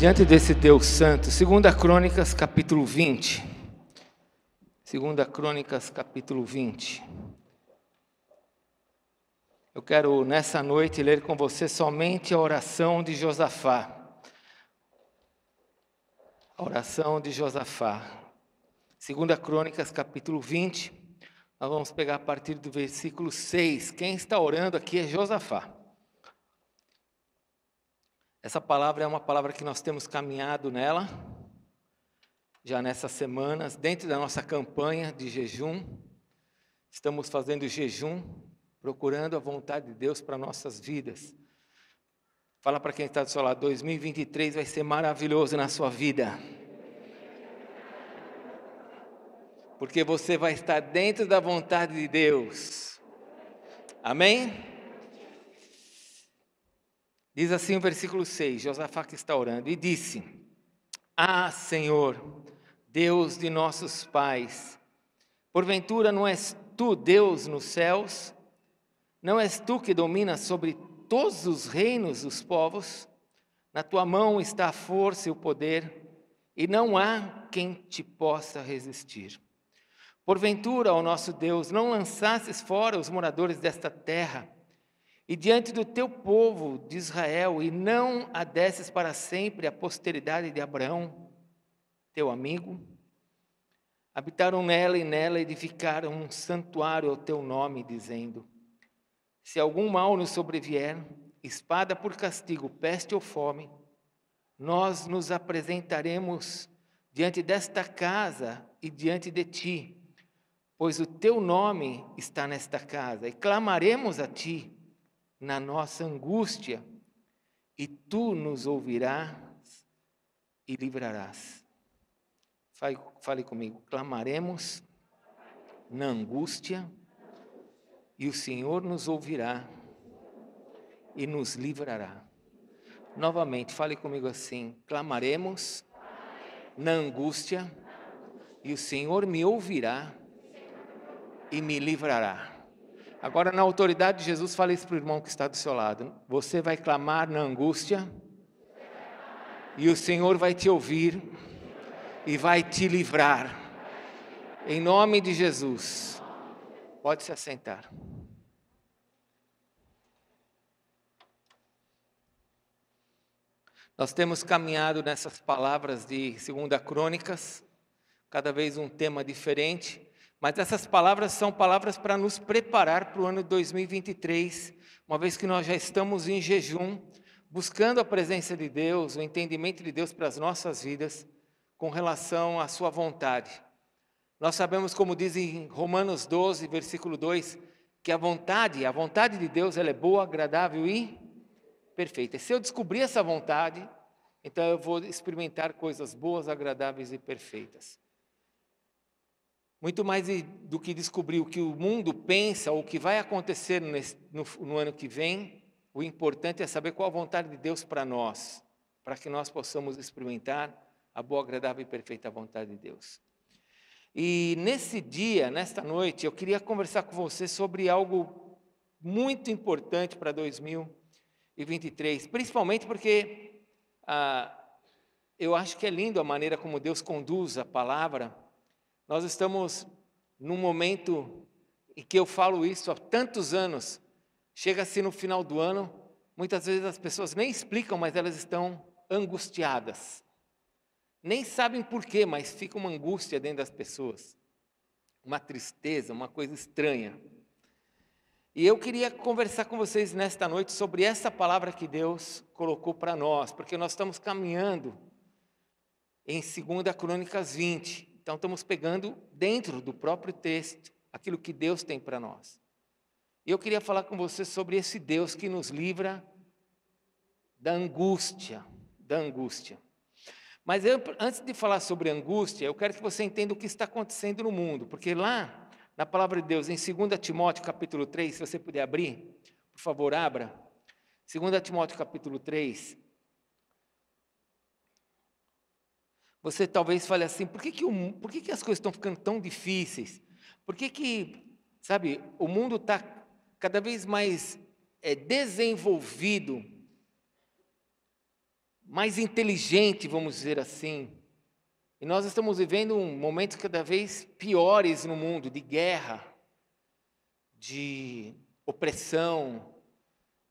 diante desse Deus santo. 2 Crônicas, capítulo 20. 2 Crônicas, capítulo 20. Eu quero, nessa noite, ler com você somente a oração de Josafá. A oração de Josafá. 2 Crônicas, capítulo 20. Nós vamos pegar a partir do versículo 6. Quem está orando aqui é Josafá. Essa palavra é uma palavra que nós temos caminhado nela, já nessas semanas, dentro da nossa campanha de jejum. Estamos fazendo jejum, procurando a vontade de Deus para nossas vidas. Fala para quem está do seu lado, 2023 vai ser maravilhoso na sua vida. Porque você vai estar dentro da vontade de Deus. Amém? Diz assim o versículo 6, Josafá que está orando, e disse: Ah, Senhor, Deus de nossos pais, porventura não és tu Deus nos céus? Não és tu que dominas sobre todos os reinos dos povos? Na tua mão está a força e o poder, e não há quem te possa resistir. Porventura, ó nosso Deus, não lançastes fora os moradores desta terra, e diante do teu povo de Israel, e não a desses para sempre a posteridade de Abraão, teu amigo? Habitaram nela e nela edificaram um santuário ao teu nome, dizendo: se algum mal nos sobrevier, espada por castigo, peste ou fome, nós nos apresentaremos diante desta casa e diante de ti, pois o teu nome está nesta casa, e clamaremos a ti na nossa angústia, e tu nos ouvirás e livrarás. Fale comigo, clamaremos na angústia, e o Senhor nos ouvirá e nos livrará. Novamente, fale comigo assim, clamaremos na angústia, e o Senhor me ouvirá e me livrará. Agora, na autoridade de Jesus, fale isso para o irmão que está do seu lado. Você vai clamar na angústia, e o Senhor vai te ouvir e vai te livrar. Em nome de Jesus. Pode se assentar. Nós temos caminhado nessas palavras de 2 Crônicas, cada vez um tema diferente, mas essas palavras são palavras para nos preparar para o ano de 2023, uma vez que nós já estamos em jejum, buscando a presença de Deus, o entendimento de Deus para as nossas vidas, com relação à sua vontade. Nós sabemos, como diz em Romanos 12, versículo 2, que a vontade de Deus, ela é boa, agradável e perfeita. E se eu descobrir essa vontade, então eu vou experimentar coisas boas, agradáveis e perfeitas. Muito mais do que descobrir o que o mundo pensa ou o que vai acontecer no ano que vem, o importante é saber qual a vontade de Deus para nós, para que nós possamos experimentar a boa, agradável e perfeita vontade de Deus. E nesse dia, nesta noite, eu queria conversar com você sobre algo muito importante para 2023, principalmente porque eu acho que é lindo a maneira como Deus conduz a palavra. Nós estamos num momento em que eu falo isso há tantos anos, chega-se no final do ano, muitas vezes as pessoas nem explicam, mas elas estão angustiadas. Nem sabem por quê, mas fica uma angústia dentro das pessoas, uma tristeza, uma coisa estranha. E eu queria conversar com vocês nesta noite sobre essa palavra que Deus colocou para nós, porque nós estamos caminhando em 2 Crônicas 20. Então, estamos pegando dentro do próprio texto aquilo que Deus tem para nós. E eu queria falar com você sobre esse Deus que nos livra da angústia, Mas antes de falar sobre angústia, eu quero que você entenda o que está acontecendo no mundo, porque lá, na palavra de Deus, em 2 Timóteo capítulo 3, se você puder abrir, por favor, abra. 2 Timóteo capítulo 3. Você talvez fale assim, por que as coisas estão ficando tão difíceis? Por que, sabe, o mundo está cada vez mais desenvolvido mais inteligente, vamos dizer assim. E nós estamos vivendo momentos cada vez piores no mundo, de guerra, de opressão,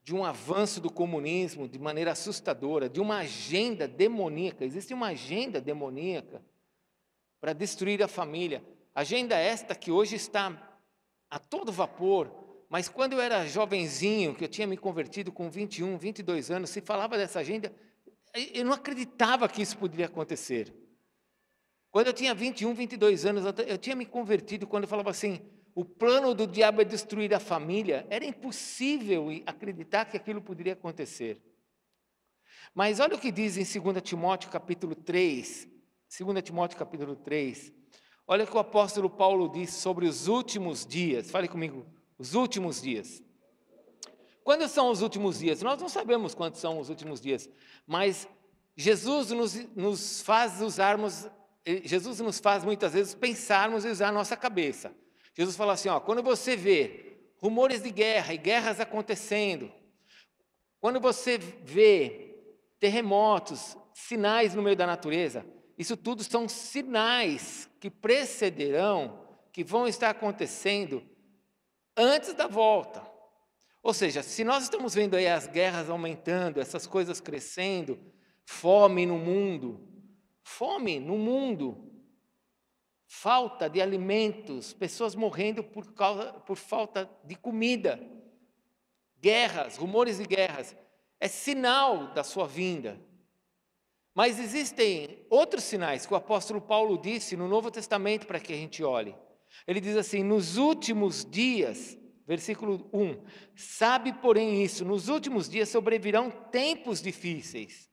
de um avanço do comunismo de maneira assustadora, de uma agenda demoníaca. Existe uma agenda demoníaca para destruir a família. Agenda esta que hoje está a todo vapor, mas quando eu era jovenzinho, que eu tinha me convertido com 21, 22 anos, se falava dessa agenda, eu não acreditava que isso poderia acontecer. Quando eu tinha 21, 22 anos, eu tinha me convertido quando eu falava assim, o plano do diabo é destruir a família. Era impossível acreditar que aquilo poderia acontecer. Mas olha o que diz em 2 Timóteo capítulo 3, 2 Timóteo capítulo 3, olha o que o apóstolo Paulo diz sobre os últimos dias. Fale comigo, os últimos dias. Quando são os últimos dias? Nós não sabemos quando são os últimos dias, mas Jesus nos faz muitas vezes pensarmos e usar a nossa cabeça. Jesus fala assim, quando você vê rumores de guerra e guerras acontecendo, quando você vê terremotos, sinais no meio da natureza, isso tudo são sinais que precederão, que vão estar acontecendo antes da volta. Ou seja, se nós estamos vendo aí as guerras aumentando, essas coisas crescendo, fome no mundo, falta de alimentos, pessoas morrendo por falta de comida, guerras, rumores de guerras, é sinal da sua vinda. Mas existem outros sinais que o apóstolo Paulo disse no Novo Testamento para que a gente olhe. Ele diz assim, nos últimos dias, versículo 1, sabe porém isso, nos últimos dias sobrevirão tempos difíceis.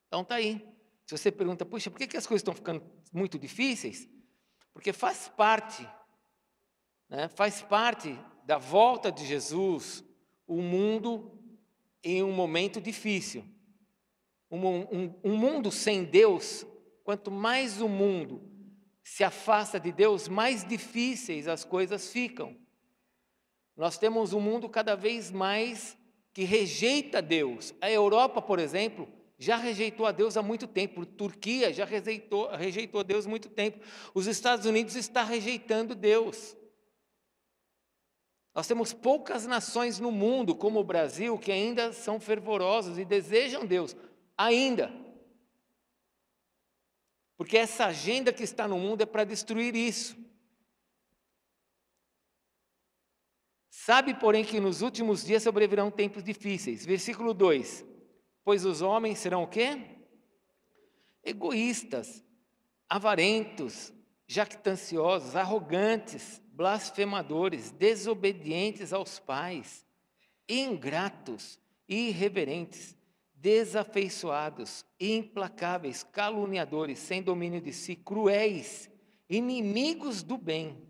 Então está aí. Se você pergunta, puxa, por que as coisas estão ficando muito difíceis? Porque faz parte da volta de Jesus, o mundo em um momento difícil. Um mundo sem Deus, quanto mais o mundo se afasta de Deus, mais difíceis as coisas ficam. Nós temos um mundo cada vez mais que rejeita Deus. A Europa, por exemplo, já rejeitou a Deus há muito tempo. A Turquia já rejeitou a Deus há muito tempo. Os Estados Unidos está rejeitando Deus. Nós temos poucas nações no mundo, como o Brasil, que ainda são fervorosos e desejam Deus, ainda. Porque essa agenda que está no mundo é para destruir isso. Sabe, porém, que nos últimos dias sobrevirão tempos difíceis. Versículo 2. Pois os homens serão o quê? Egoístas, avarentos, jactanciosos, arrogantes, blasfemadores, desobedientes aos pais, ingratos, irreverentes, desafeiçoados, implacáveis, caluniadores, sem domínio de si, cruéis, inimigos do bem,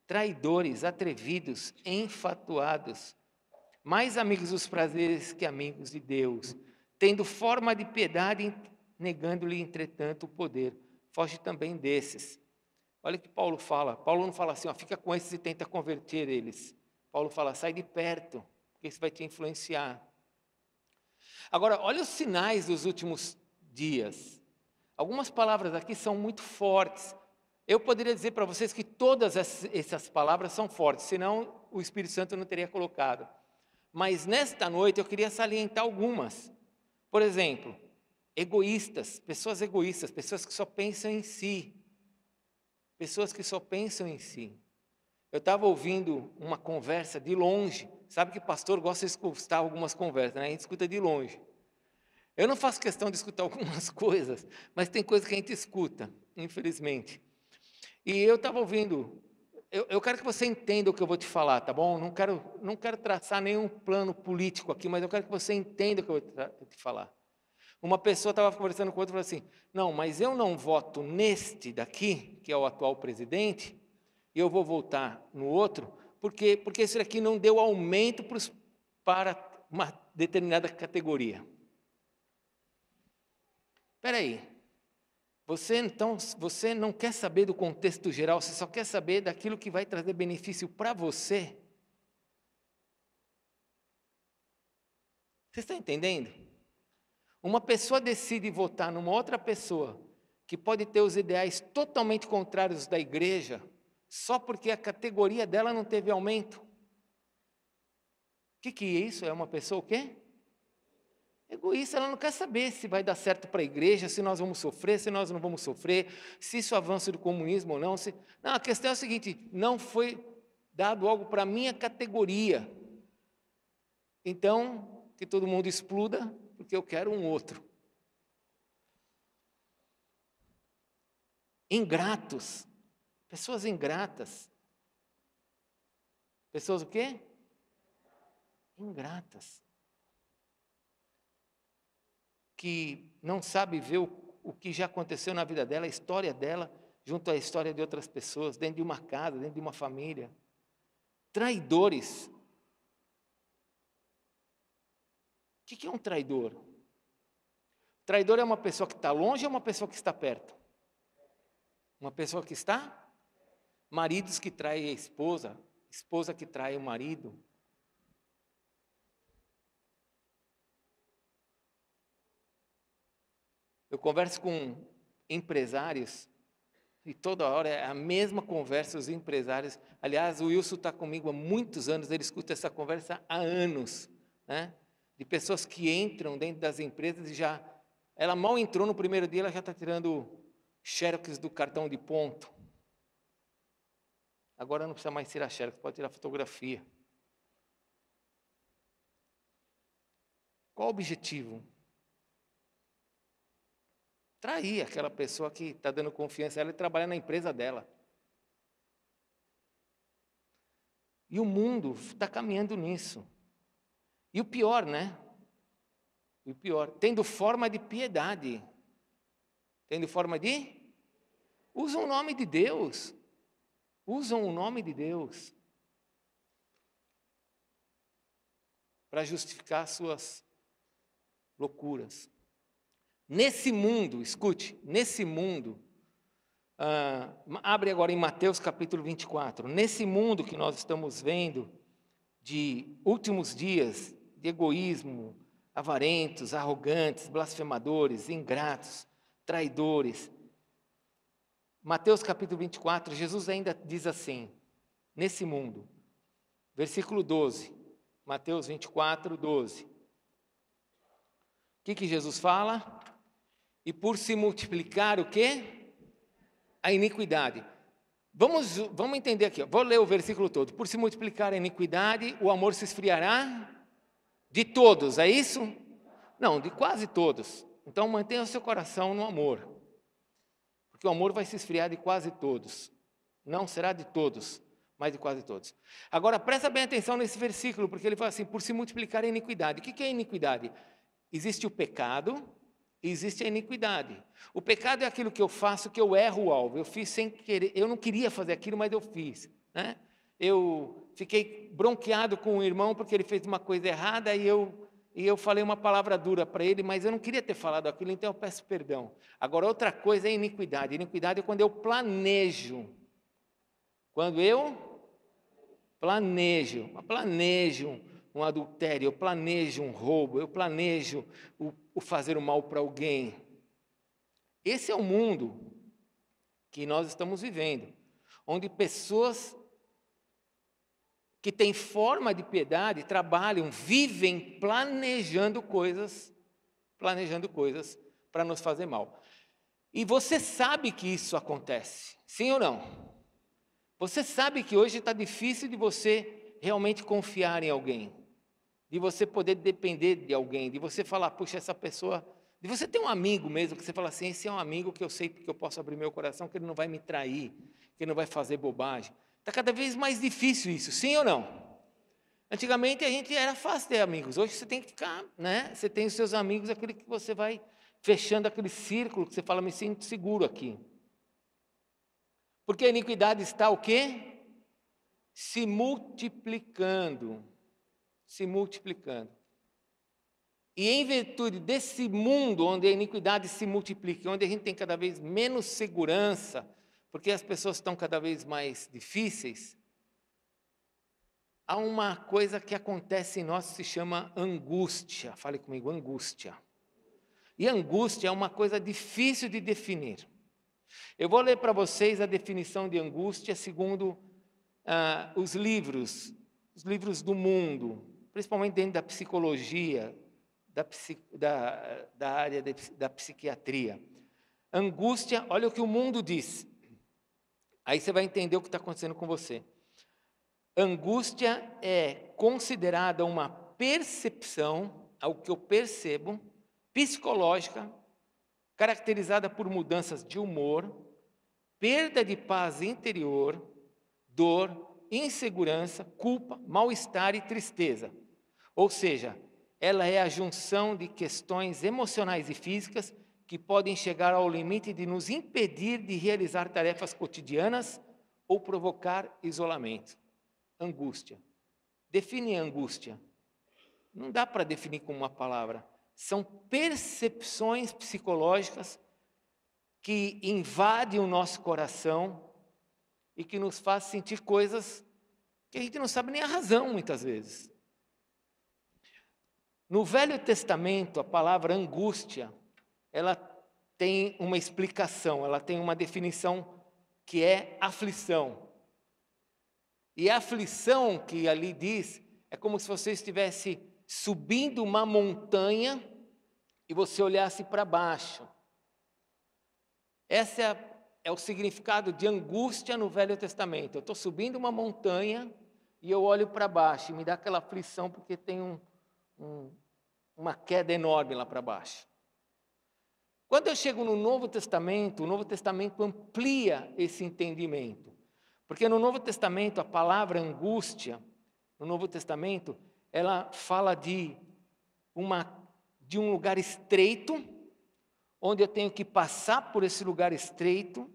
traidores, atrevidos, enfatuados, mais amigos dos prazeres que amigos de Deus, tendo forma de piedade, negando-lhe, entretanto, o poder. Foge também desses. Olha o que Paulo fala. Paulo não fala assim, fica com esses e tenta converter eles. Paulo fala, sai de perto, porque isso vai te influenciar. Agora, olha os sinais dos últimos dias. Algumas palavras aqui são muito fortes. Eu poderia dizer para vocês que todas essas palavras são fortes, senão o Espírito Santo não teria colocado. Mas nesta noite eu queria salientar algumas. Por exemplo, egoístas, pessoas que só pensam em si. Pessoas que só pensam em si. Eu estava ouvindo uma conversa de longe. Sabe que pastor gosta de escutar algumas conversas, né? A gente escuta de longe. Eu não faço questão de escutar algumas coisas, mas tem coisas que a gente escuta, infelizmente. E eu estava ouvindo, eu quero que você entenda o que eu vou te falar, tá bom? Não quero traçar nenhum plano político aqui, mas eu quero que você entenda o que eu vou te falar. Uma pessoa estava conversando com outra e falou assim, não, mas eu não voto neste daqui, que é o atual presidente, e eu vou votar no outro, porque esse daqui não deu aumento para uma determinada categoria. Espera aí, você não quer saber do contexto geral, você só quer saber daquilo que vai trazer benefício para você? Você está entendendo? Uma pessoa decide votar numa outra pessoa que pode ter os ideais totalmente contrários da igreja, só porque a categoria dela não teve aumento. O que é isso? É uma pessoa o quê? Egoísta. Ela não quer saber se vai dar certo para a igreja, se nós vamos sofrer, se nós não vamos sofrer, se isso avança do comunismo ou não. Não, a questão é a seguinte: não foi dado algo para a minha categoria. Então, que todo mundo exploda, porque eu quero um outro. Ingratos. Pessoas ingratas. Pessoas o quê? Ingratas. Que não sabe ver o que já aconteceu na vida dela, a história dela, junto à história de outras pessoas, dentro de uma casa, dentro de uma família. Traidores. O que é um traidor? Traidor é uma pessoa que está longe ou uma pessoa que está perto? Uma pessoa que está? Maridos que traem a esposa, esposa que trai o marido. Eu converso com empresários e toda hora é a mesma conversa, os empresários. Aliás, o Wilson está comigo há muitos anos, ele escuta essa conversa há anos, né? De pessoas que entram dentro das empresas e já... Ela mal entrou no primeiro dia, ela já está tirando xerox do cartão de ponto. Agora não precisa mais tirar xerox, pode tirar fotografia. Qual o objetivo? Trair aquela pessoa que está dando confiança a ela e trabalhar na empresa dela. E o mundo está caminhando nisso. E o pior, né? E o pior, tendo forma de piedade. Tendo forma de? Usam o nome de Deus. Usam o nome de Deus para justificar suas loucuras. Nesse mundo, escute, nesse mundo, abre agora em Mateus capítulo 24, nesse mundo que nós estamos vendo, de últimos dias, de egoísmo, avarentos, arrogantes, blasfemadores, ingratos, traidores. Mateus capítulo 24, Jesus ainda diz assim, nesse mundo, versículo 12, Mateus 24, 12. O que Jesus fala? E por se multiplicar o quê? A iniquidade. Vamos entender aqui, vou ler o versículo todo. Por se multiplicar a iniquidade, o amor se esfriará de todos, é isso? Não, de quase todos. Então mantenha o seu coração no amor. Porque o amor vai se esfriar de quase todos. Não será de todos, mas de quase todos. Agora presta bem atenção nesse versículo, porque ele fala assim, por se multiplicar a iniquidade. O que é iniquidade? Existe o pecado, existe a iniquidade. O pecado é aquilo que eu faço, que eu erro o alvo. Eu fiz sem querer, eu não queria fazer aquilo, mas eu fiz, né? Eu fiquei bronqueado com o irmão porque ele fez uma coisa errada e eu falei uma palavra dura para ele, mas eu não queria ter falado aquilo, então eu peço perdão. Agora, outra coisa é iniquidade. Iniquidade é quando eu planejo. Quando eu planejo um adultério, eu planejo um roubo, eu planejo o fazer o mal para alguém. Esse é o mundo que nós estamos vivendo, onde pessoas que têm forma de piedade trabalham, vivem planejando coisas para nos fazer mal. E você sabe que isso acontece, sim ou não? Você sabe que hoje está difícil de você realmente confiar em alguém, de você poder depender de alguém, de você falar, puxa, essa pessoa... De você ter um amigo mesmo, que você fala assim, esse é um amigo que eu sei que eu posso abrir meu coração, que ele não vai me trair, que ele não vai fazer bobagem. Está cada vez mais difícil isso, sim ou não? Antigamente a gente era fácil ter amigos, hoje você tem que ficar, né? Você tem os seus amigos, aquele que você vai fechando aquele círculo, que você fala, me sinto seguro aqui. Porque a iniquidade está o quê? Se multiplicando. Se multiplicando. E em virtude desse mundo onde a iniquidade se multiplica, onde a gente tem cada vez menos segurança, porque as pessoas estão cada vez mais difíceis, há uma coisa que acontece em nós que se chama angústia. Fale comigo, angústia. E angústia é uma coisa difícil de definir. Eu vou ler para vocês a definição de angústia segundo os livros do mundo, principalmente dentro da psicologia, da área da psiquiatria. Angústia, olha o que o mundo diz. Aí você vai entender o que está acontecendo com você. Angústia é considerada uma percepção, algo que eu percebo, psicológica, caracterizada por mudanças de humor, perda de paz interior, dor, insegurança, culpa, mal-estar e tristeza. Ou seja, ela é a junção de questões emocionais e físicas que podem chegar ao limite de nos impedir de realizar tarefas cotidianas ou provocar isolamento. Angústia. Define a angústia. Não dá para definir com uma palavra. São percepções psicológicas que invadem o nosso coração e que nos faz sentir coisas que a gente não sabe nem a razão, muitas vezes. No Velho Testamento, a palavra angústia, ela tem uma explicação, ela tem uma definição que é aflição. E a aflição que ali diz é como se você estivesse subindo uma montanha e você olhasse para baixo. Esse é o significado de angústia no Velho Testamento. Eu estou subindo uma montanha e eu olho para baixo e me dá aquela aflição porque tem uma queda enorme lá para baixo. Quando eu chego no Novo Testamento, o Novo Testamento amplia esse entendimento. Porque no Novo Testamento, a palavra angústia, no Novo Testamento, ela fala de um lugar estreito, onde eu tenho que passar por esse lugar estreito,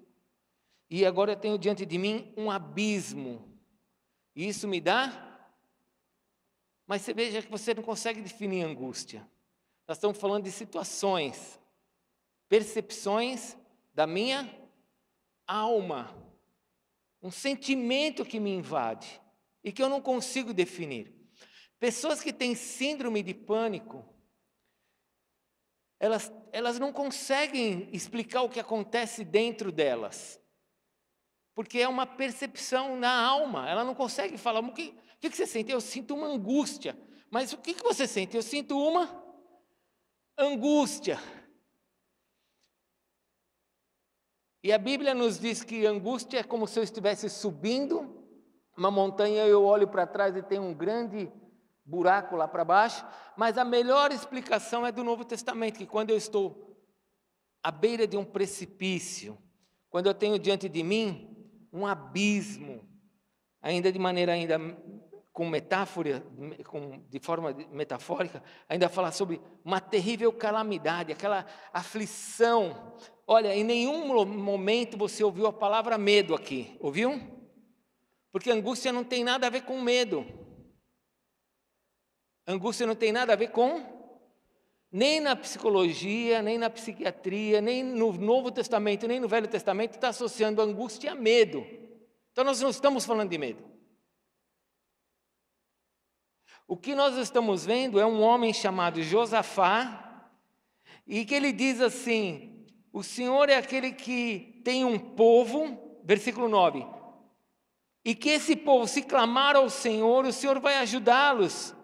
e agora eu tenho diante de mim um abismo. E isso me dá... Mas você veja que você não consegue definir angústia. Nós estamos falando de situações, percepções da minha alma, um sentimento que me invade e que eu não consigo definir. Pessoas que têm síndrome de pânico, elas não conseguem explicar o que acontece dentro delas, porque é uma percepção na alma. Ela não consegue falar, o que você sente? Eu sinto uma angústia. Mas o que você sente? Eu sinto uma angústia. E a Bíblia nos diz que angústia é como se eu estivesse subindo uma montanha, eu olho para trás e tem um grande buraco lá para baixo, mas a melhor explicação é do Novo Testamento, que quando eu estou à beira de um precipício, quando eu tenho diante de mim um abismo, ainda de maneira com metáfora, de forma metafórica, ainda falar sobre uma terrível calamidade, aquela aflição. Olha, em nenhum momento você ouviu a palavra medo aqui, ouviu? Porque angústia não tem nada a ver com medo. Angústia não tem nada a ver nem na psicologia, nem na psiquiatria, nem no Novo Testamento, nem no Velho Testamento, está associando angústia a medo. Então nós não estamos falando de medo. O que nós estamos vendo é um homem chamado Josafá, e que ele diz assim: o Senhor é aquele que tem um povo, versículo 9, e que esse povo, se clamar ao Senhor, o Senhor vai ajudá-los.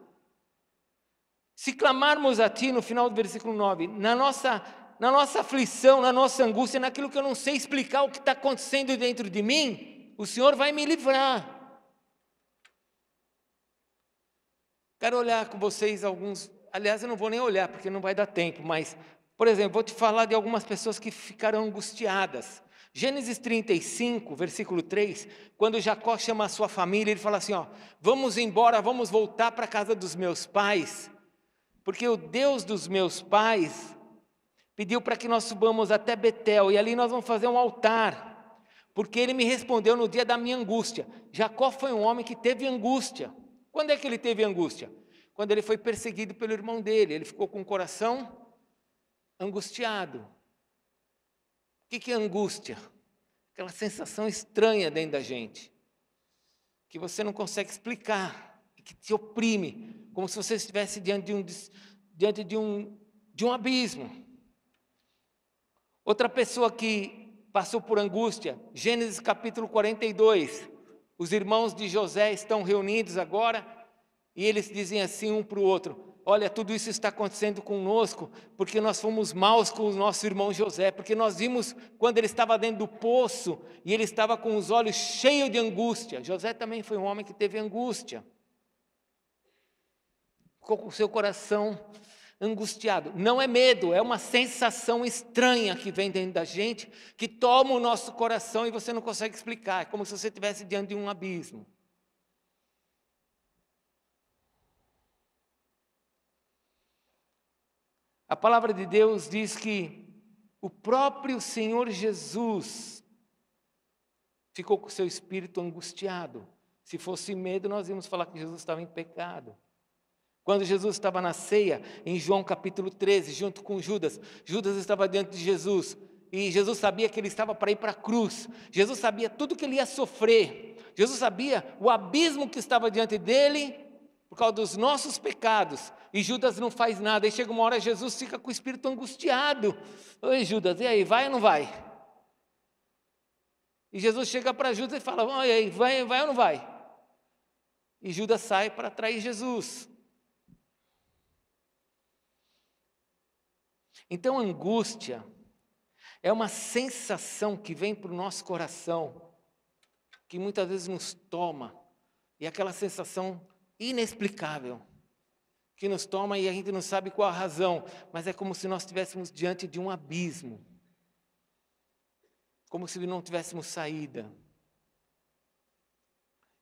Se clamarmos a Ti, no final do versículo 9, na nossa aflição, na nossa angústia, naquilo que eu não sei explicar o que está acontecendo dentro de mim, o Senhor vai me livrar. Quero olhar com vocês alguns, aliás, eu não vou nem olhar, porque não vai dar tempo, mas, por exemplo, vou te falar de algumas pessoas que ficaram angustiadas. Gênesis 35, versículo 3, quando Jacó chama a sua família, ele fala assim, vamos embora, vamos voltar para a casa dos meus pais, porque o Deus dos meus pais pediu para que nós subamos até Betel, e ali nós vamos fazer um altar, porque ele me respondeu no dia da minha angústia. Jacó foi um homem que teve angústia. Quando é que ele teve angústia? Quando ele foi perseguido pelo irmão dele, ele ficou com o coração angustiado. O que é angústia? Aquela sensação estranha dentro da gente, que você não consegue explicar, que te oprime, como se você estivesse diante de um abismo. Outra pessoa que passou por angústia, Gênesis capítulo 42. Os irmãos de José estão reunidos agora e eles dizem assim um para o outro: olha, tudo isso está acontecendo conosco porque nós fomos maus com o nosso irmão José, porque nós vimos quando ele estava dentro do poço e ele estava com os olhos cheios de angústia. José também foi um homem que teve angústia. Ficou com o seu coração angustiado. Não é medo, é uma sensação estranha que vem dentro da gente, que toma o nosso coração e você não consegue explicar. É como se você estivesse diante de um abismo. A palavra de Deus diz que o próprio Senhor Jesus ficou com o seu espírito angustiado. Se fosse medo, nós íamos falar que Jesus estava em pecado. Quando Jesus estava na ceia, em João capítulo 13, junto com Judas, Judas estava diante de Jesus, e Jesus sabia que ele estava para ir para a cruz, Jesus sabia tudo que ele ia sofrer, Jesus sabia o abismo que estava diante dele, por causa dos nossos pecados, e Judas não faz nada, e chega uma hora, Jesus fica com o espírito angustiado. Oi Judas, e aí, vai ou não vai? E Jesus chega para Judas e fala: e aí, vai ou não vai? E Judas sai para trair Jesus. Então, angústia é uma sensação que vem para o nosso coração, que muitas vezes nos toma, e aquela sensação inexplicável, que nos toma e a gente não sabe qual a razão, mas é como se nós estivéssemos diante de um abismo, como se não tivéssemos saída.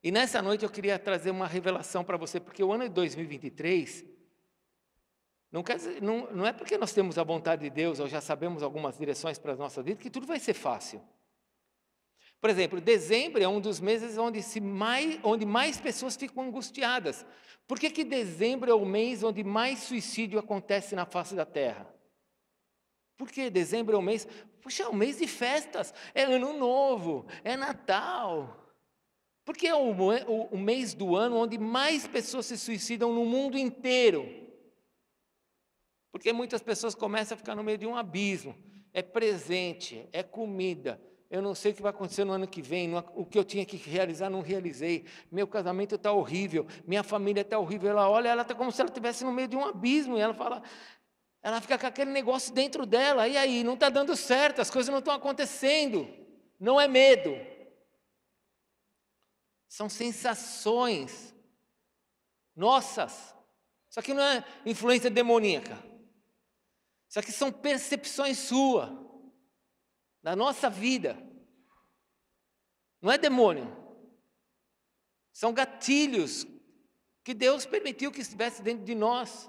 E nessa noite eu queria trazer uma revelação para você, porque o ano de 2023... Não é porque nós temos a vontade de Deus ou já sabemos algumas direções para a nossa vida que tudo vai ser fácil. Por exemplo, dezembro é um dos meses onde mais pessoas ficam angustiadas. Por que dezembro é o mês onde mais suicídio acontece na face da terra? Por que dezembro é o mês? Puxa, é um mês de festas, é ano novo, é Natal. Porque é o mês do ano onde mais pessoas se suicidam no mundo inteiro. Porque muitas pessoas começam a ficar no meio de um abismo. É presente, é comida. Eu não sei o que vai acontecer no ano que vem. O que eu tinha que realizar, não realizei. Meu casamento está horrível. Minha família está horrível. Ela olha, ela está como se ela estivesse no meio de um abismo. E ela fica com aquele negócio dentro dela. E aí, não está dando certo, as coisas não estão acontecendo. Não é medo. São sensações nossas. Isso aqui não é influência demoníaca. Isso aqui são percepções suas, da nossa vida. Não é demônio. São gatilhos que Deus permitiu que estivesse dentro de nós.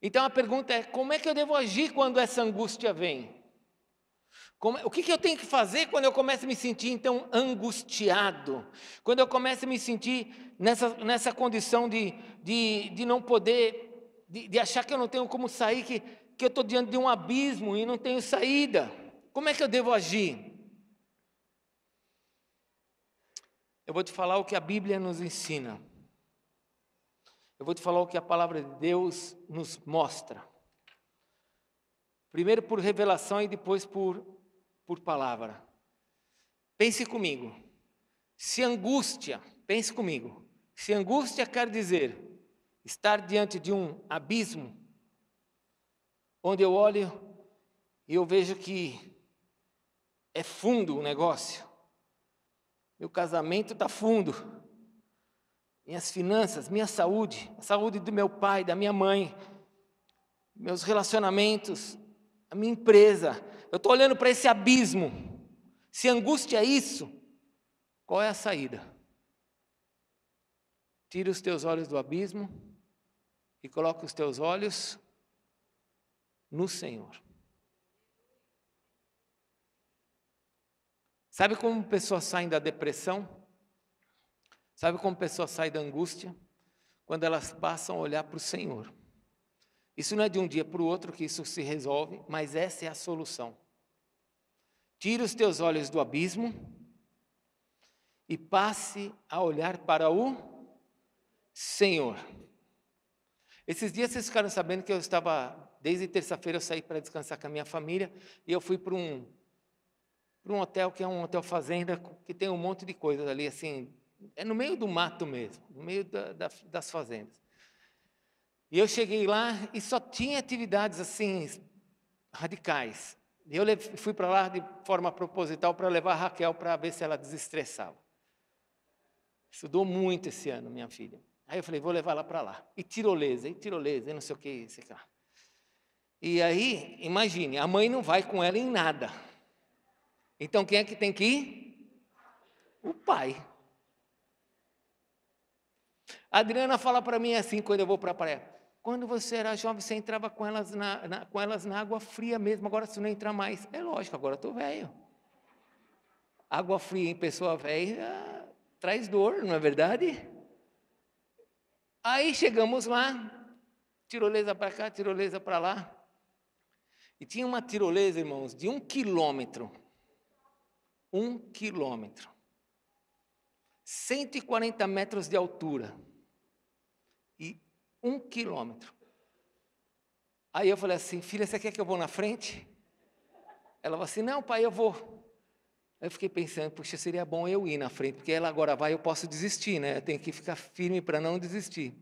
Então a pergunta é: como é que eu devo agir quando essa angústia vem? O que eu tenho que fazer quando eu começo a me sentir então angustiado? Quando eu começo a me sentir nessa condição de não poder... De achar que eu não tenho como sair, que eu estou diante de um abismo e não tenho saída. Como é que eu devo agir? Eu vou te falar o que a Bíblia nos ensina. Eu vou te falar o que a palavra de Deus nos mostra. Primeiro por revelação e depois por palavra. Pense comigo. Pense comigo. Se angústia quer dizer estar diante de um abismo, onde eu olho e eu vejo que é fundo o negócio. Meu casamento está fundo. Minhas finanças, minha saúde, a saúde do meu pai, da minha mãe, meus relacionamentos, a minha empresa. Eu estou olhando para esse abismo. Se angústia é isso, qual é a saída? Tira os teus olhos do abismo e coloca os teus olhos no Senhor. Sabe como pessoas saem da depressão? Sabe como pessoas saem da angústia? Quando elas passam a olhar para o Senhor. Isso não é de um dia para o outro que isso se resolve, mas essa é a solução. Tira os teus olhos do abismo e passe a olhar para o Senhor. Esses dias vocês ficaram sabendo que eu estava Desde terça-feira eu saí para descansar com a minha família e eu fui para um hotel que é um hotel fazenda, que tem um monte de coisas ali, assim, é no meio do mato mesmo, no meio das fazendas. E eu cheguei lá e só tinha atividades assim, radicais. E eu fui para lá de forma proposital para levar a Raquel para ver se ela desestressava. Estudou muito esse ano, minha filha. Aí eu falei, vou levar ela para lá. E tirolesa, e não sei o que, sei lá. E aí, imagine, a mãe não vai com ela em nada. Então quem é que tem que ir? O pai. A Adriana fala para mim assim, quando eu vou para a praia, quando você era jovem, você entrava com elas na água fria mesmo, agora você não entra mais. É lógico, agora eu estou velho. Água fria em pessoa velha traz dor, não é verdade? Aí chegamos lá, tirolesa para cá, tirolesa para lá. E tinha uma tirolesa, irmãos, de 1 quilômetro. 1 quilômetro. 140 metros de altura. E 1 quilômetro. Aí eu falei assim, filha, você quer que eu vou na frente? Ela falou assim, não, pai, eu vou. Aí eu fiquei pensando, puxa, seria bom eu ir na frente, porque ela agora vai, eu posso desistir, né? Eu tenho que ficar firme para não desistir.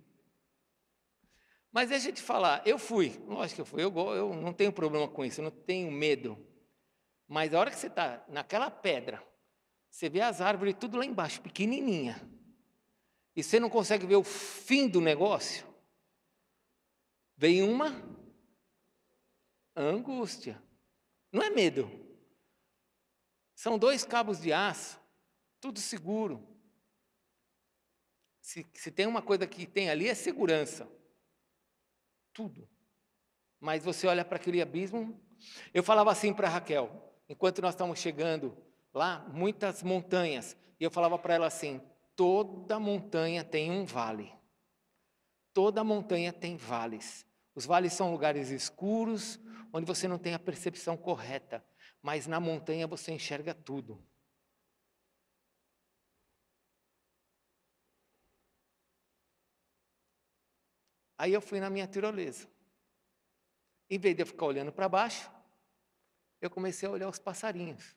Mas deixa eu te falar, eu fui, lógico que eu fui, eu não tenho problema com isso, eu não tenho medo. Mas a hora que você está naquela pedra, você vê as árvores tudo lá embaixo, pequenininha, e você não consegue ver o fim do negócio, vem uma angústia. Não é medo. São 2 cabos de aço, tudo seguro. Se tem uma coisa que tem ali é segurança. Tudo. Mas você olha para aquele abismo. Eu falava assim para a Raquel, enquanto nós estávamos chegando lá, muitas montanhas, e eu falava para ela assim, toda montanha tem um vale. Toda montanha tem vales. Os vales são lugares escuros, onde você não tem a percepção correta, mas na montanha você enxerga tudo. Aí eu fui na minha tirolesa. Em vez de eu ficar olhando para baixo, eu comecei a olhar os passarinhos.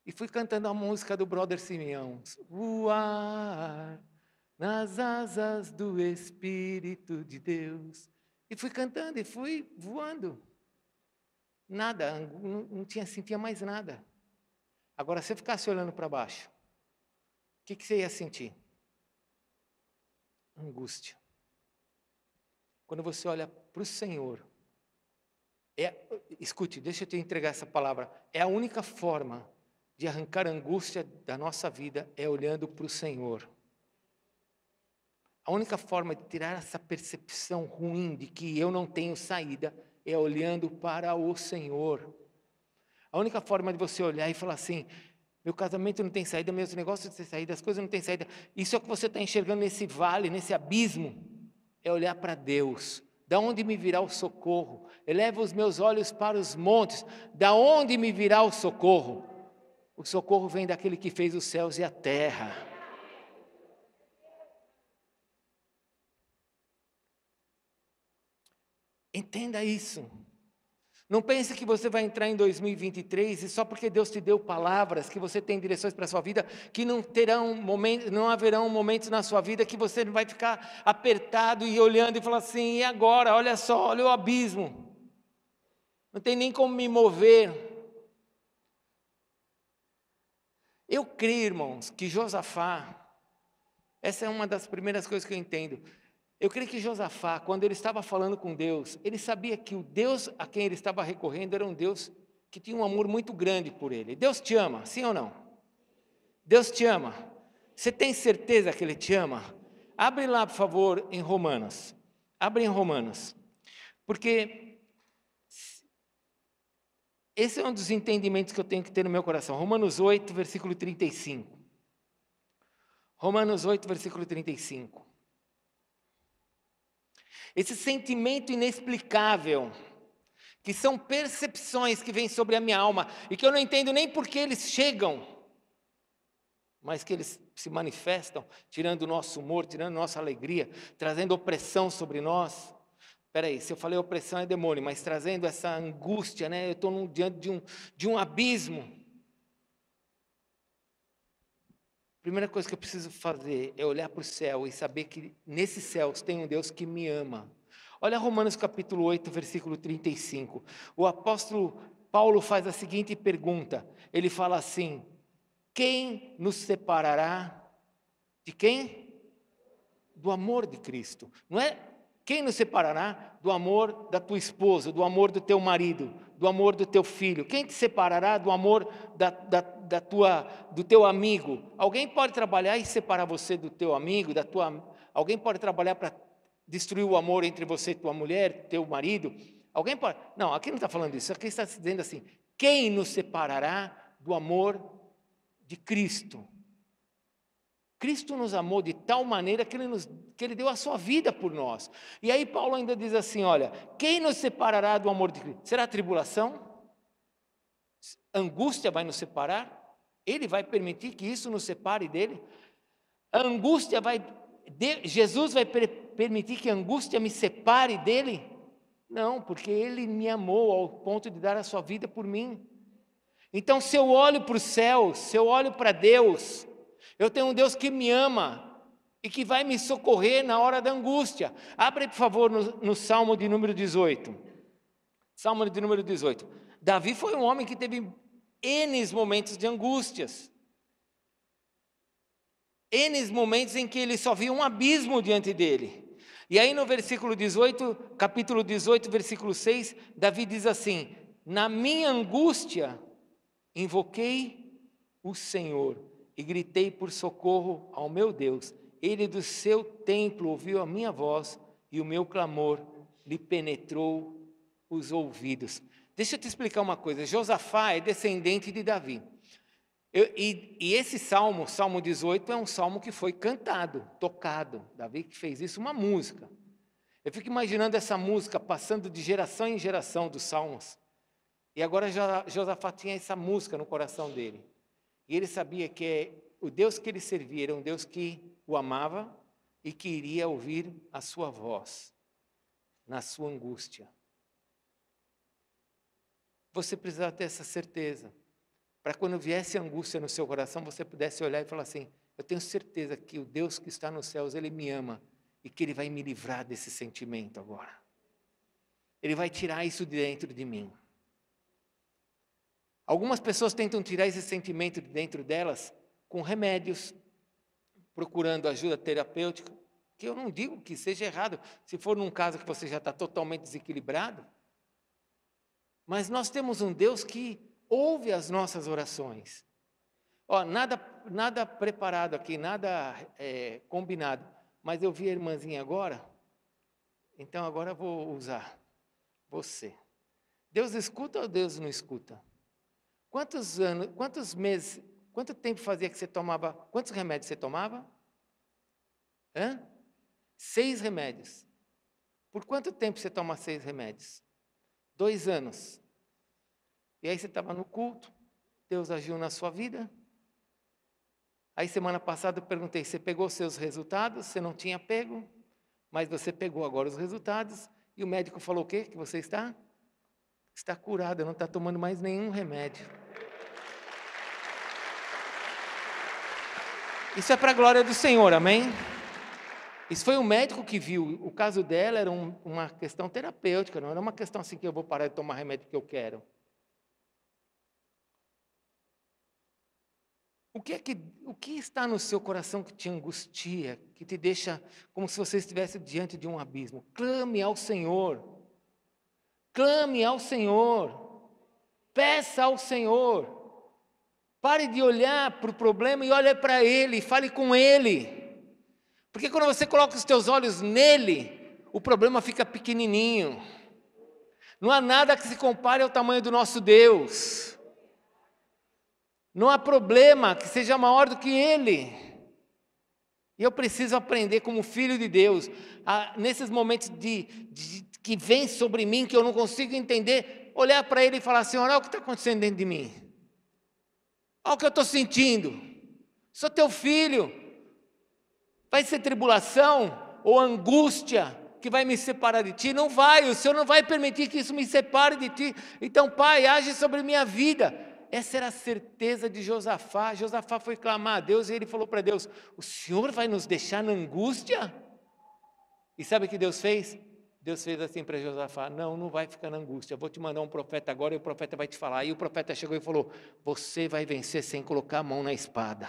E fui cantando a música do Brother Simeão. Voar nas asas do Espírito de Deus. E fui cantando e fui voando. Nada, não sentia mais nada. Agora, se eu ficasse olhando para baixo, o que você ia sentir? Angústia. Quando você olha para o Senhor, escute, deixa eu te entregar essa palavra, é a única forma de arrancar a angústia da nossa vida é olhando para o Senhor. A única forma de tirar essa percepção ruim de que eu não tenho saída é olhando para o Senhor. A única forma de você olhar e falar assim, meu casamento não tem saída, meus negócios não têm saída, as coisas não têm saída. Isso é o que você está enxergando nesse vale, nesse abismo. É olhar para Deus. Da onde me virá o socorro? Eleva os meus olhos para os montes. Da onde me virá o socorro? O socorro vem daquele que fez os céus e a terra. Entenda isso. Não pense que você vai entrar em 2023 e só porque Deus te deu palavras, que você tem direções para a sua vida, que não haverão momentos na sua vida que você vai ficar apertado e olhando e falar assim, e agora? Olha só, olha o abismo. Não tem nem como me mover. Eu creio, irmãos, que Josafá, essa é uma das primeiras coisas que eu entendo. Eu creio que Josafá, quando ele estava falando com Deus, ele sabia que o Deus a quem ele estava recorrendo era um Deus que tinha um amor muito grande por ele. Deus te ama, sim ou não? Deus te ama. Você tem certeza que Ele te ama? Abre lá, por favor, em Romanos. Abre em Romanos. Porque esse é um dos entendimentos que eu tenho que ter no meu coração. Romanos 8, versículo 35. Romanos 8, versículo 35. Esse sentimento inexplicável, que são percepções que vêm sobre a minha alma, e que eu não entendo nem por que eles chegam, mas que eles se manifestam, tirando o nosso humor, tirando nossa alegria, trazendo opressão sobre nós. Peraí, se eu falei opressão é demônio, mas trazendo essa angústia, né? Eu estou diante de um abismo. Primeira coisa que eu preciso fazer é olhar para o céu e saber que nesses céus tem um Deus que me ama. Olha Romanos capítulo 8, versículo 35. O apóstolo Paulo faz a seguinte pergunta. Ele fala assim: quem nos separará de quem? Do amor de Cristo. Não é quem nos separará do amor da tua esposa, do amor do teu marido, do amor do teu filho? Quem te separará do amor do teu amigo? Alguém pode trabalhar e separar você do teu amigo, alguém pode trabalhar para destruir o amor entre você e tua mulher, teu marido? Alguém pode? Não, aqui não está falando isso, aqui está dizendo assim: quem nos separará do amor de Cristo? Cristo nos amou de tal maneira que ele deu a sua vida por nós. E aí Paulo ainda diz assim, olha, quem nos separará do amor de Cristo? Será a tribulação? Angústia vai nos separar? Ele vai permitir que isso nos separe dele? Jesus vai permitir que a angústia me separe dele? Não, porque ele me amou ao ponto de dar a sua vida por mim. Então, se eu olho para o céu, se eu olho para Deus, eu tenho um Deus que me ama e que vai me socorrer na hora da angústia. Abre, por favor, no Salmo de número 18. Salmo de número 18. Davi foi um homem que teve N momentos de angústias. N momentos em que ele só via um abismo diante dele. E aí no versículo 18, capítulo 18, versículo 6, Davi diz assim: na minha angústia invoquei o Senhor e gritei por socorro ao meu Deus. Ele do seu templo ouviu a minha voz e o meu clamor lhe penetrou os ouvidos. Deixa eu te explicar uma coisa. Josafá é descendente de Davi. E esse salmo, Salmo 18, é um salmo que foi cantado, tocado. Davi que fez isso, uma música. Eu fico imaginando essa música passando de geração em geração dos salmos. E agora Josafá tinha essa música no coração dele. E ele sabia que o Deus que ele servia era um Deus que o amava e que iria ouvir a sua voz na sua angústia. Você precisa ter essa certeza, para quando viesse angústia no seu coração, você pudesse olhar e falar assim: eu tenho certeza que o Deus que está nos céus, Ele me ama e que Ele vai me livrar desse sentimento agora. Ele vai tirar isso de dentro de mim. Algumas pessoas tentam tirar esse sentimento de dentro delas com remédios, procurando ajuda terapêutica, que eu não digo que seja errado, se for num caso que você já está totalmente desequilibrado. Mas nós temos um Deus que ouve as nossas orações. Nada preparado aqui, nada combinado, mas eu vi a irmãzinha agora, então agora eu vou usar você. Deus escuta ou Deus não escuta? Quantos meses, quanto tempo fazia que você tomava, quantos remédios você tomava? 6 remédios. Por quanto tempo você toma 6 remédios? 2 anos. E aí você estava no culto, Deus agiu na sua vida. Aí semana passada eu perguntei, você pegou os seus resultados? Você não tinha pego, mas você pegou agora os resultados. E o médico falou o quê? Que você está curado, não está tomando mais nenhum remédio. Isso é para a glória do Senhor, amém? Isso foi um médico que viu. O caso dela era uma questão terapêutica, não era uma questão assim que eu vou parar de tomar remédio porque eu quero. O que está no seu coração que te angustia, que te deixa como se você estivesse diante de um abismo? Clame ao Senhor. Clame ao Senhor. Peça ao Senhor. Pare de olhar para o problema e olhe para Ele, fale com Ele. Porque quando você coloca os teus olhos nele, o problema fica pequenininho. Não há nada que se compare ao tamanho do nosso Deus. Não há problema que seja maior do que Ele. E eu preciso aprender como filho de Deus, nesses momentos que vem sobre mim, que eu não consigo entender, olhar para Ele e falar: Senhor, olha o que está acontecendo dentro de mim. Olha o que eu estou sentindo. Sou teu filho. Vai ser tribulação ou angústia que vai me separar de ti? Não vai, o Senhor não vai permitir que isso me separe de ti. Então, Pai, age sobre minha vida. Essa era a certeza de Josafá. Josafá foi clamar a Deus e ele falou para Deus: o Senhor vai nos deixar na angústia? E sabe o que Deus fez? Deus fez assim para Josafá: não, não vai ficar na angústia, eu vou te mandar um profeta agora e o profeta vai te falar. E o profeta chegou e falou: você vai vencer sem colocar a mão na espada.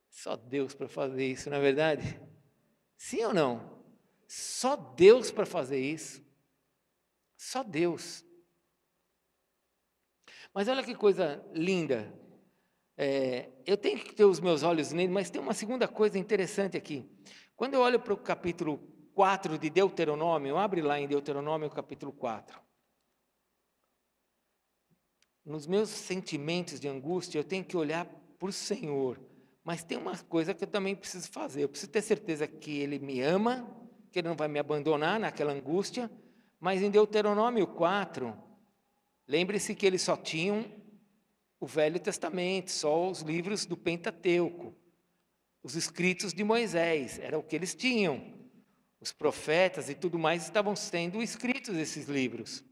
Só Deus para fazer isso, não é verdade? Sim ou não? Só Deus para fazer isso. Só Deus. Mas olha que coisa linda. Eu tenho que ter os meus olhos nele, mas tem uma segunda coisa interessante aqui. Quando eu olho para o capítulo 4 de Deuteronômio, abre lá em Deuteronômio capítulo 4. Nos meus sentimentos de angústia, eu tenho que olhar para o Senhor. Mas tem uma coisa que eu também preciso fazer. Eu preciso ter certeza que Ele me ama, que Ele não vai me abandonar naquela angústia. Mas em Deuteronômio 4, lembre-se que eles só tinham o Velho Testamento, só os livros do Pentateuco, os escritos de Moisés, era o que eles tinham. Os profetas e tudo mais estavam sendo escritos esses livros.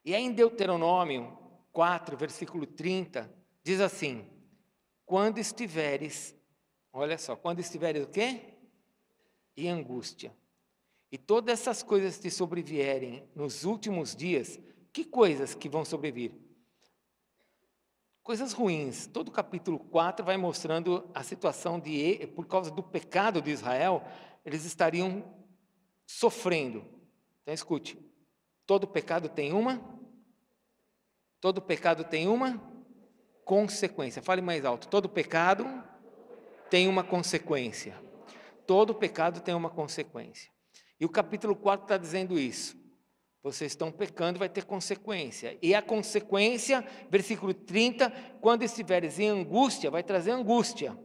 E aí em Deuteronômio 4, versículo 30, diz assim: quando estiveres, olha só, quando estiveres o quê? Em angústia, e todas essas coisas te sobrevierem nos últimos dias, que coisas que vão sobrevir? Coisas ruins. Todo o capítulo 4 vai mostrando a situação por causa do pecado de Israel, eles estariam sofrendo. Então escute, todo pecado tem uma consequência. Fale mais alto. Todo pecado tem uma consequência. Todo pecado tem uma consequência. E o capítulo 4 está dizendo isso. Vocês estão pecando, vai ter consequência. E a consequência, versículo 30, quando estiveres em angústia, vai trazer angústia.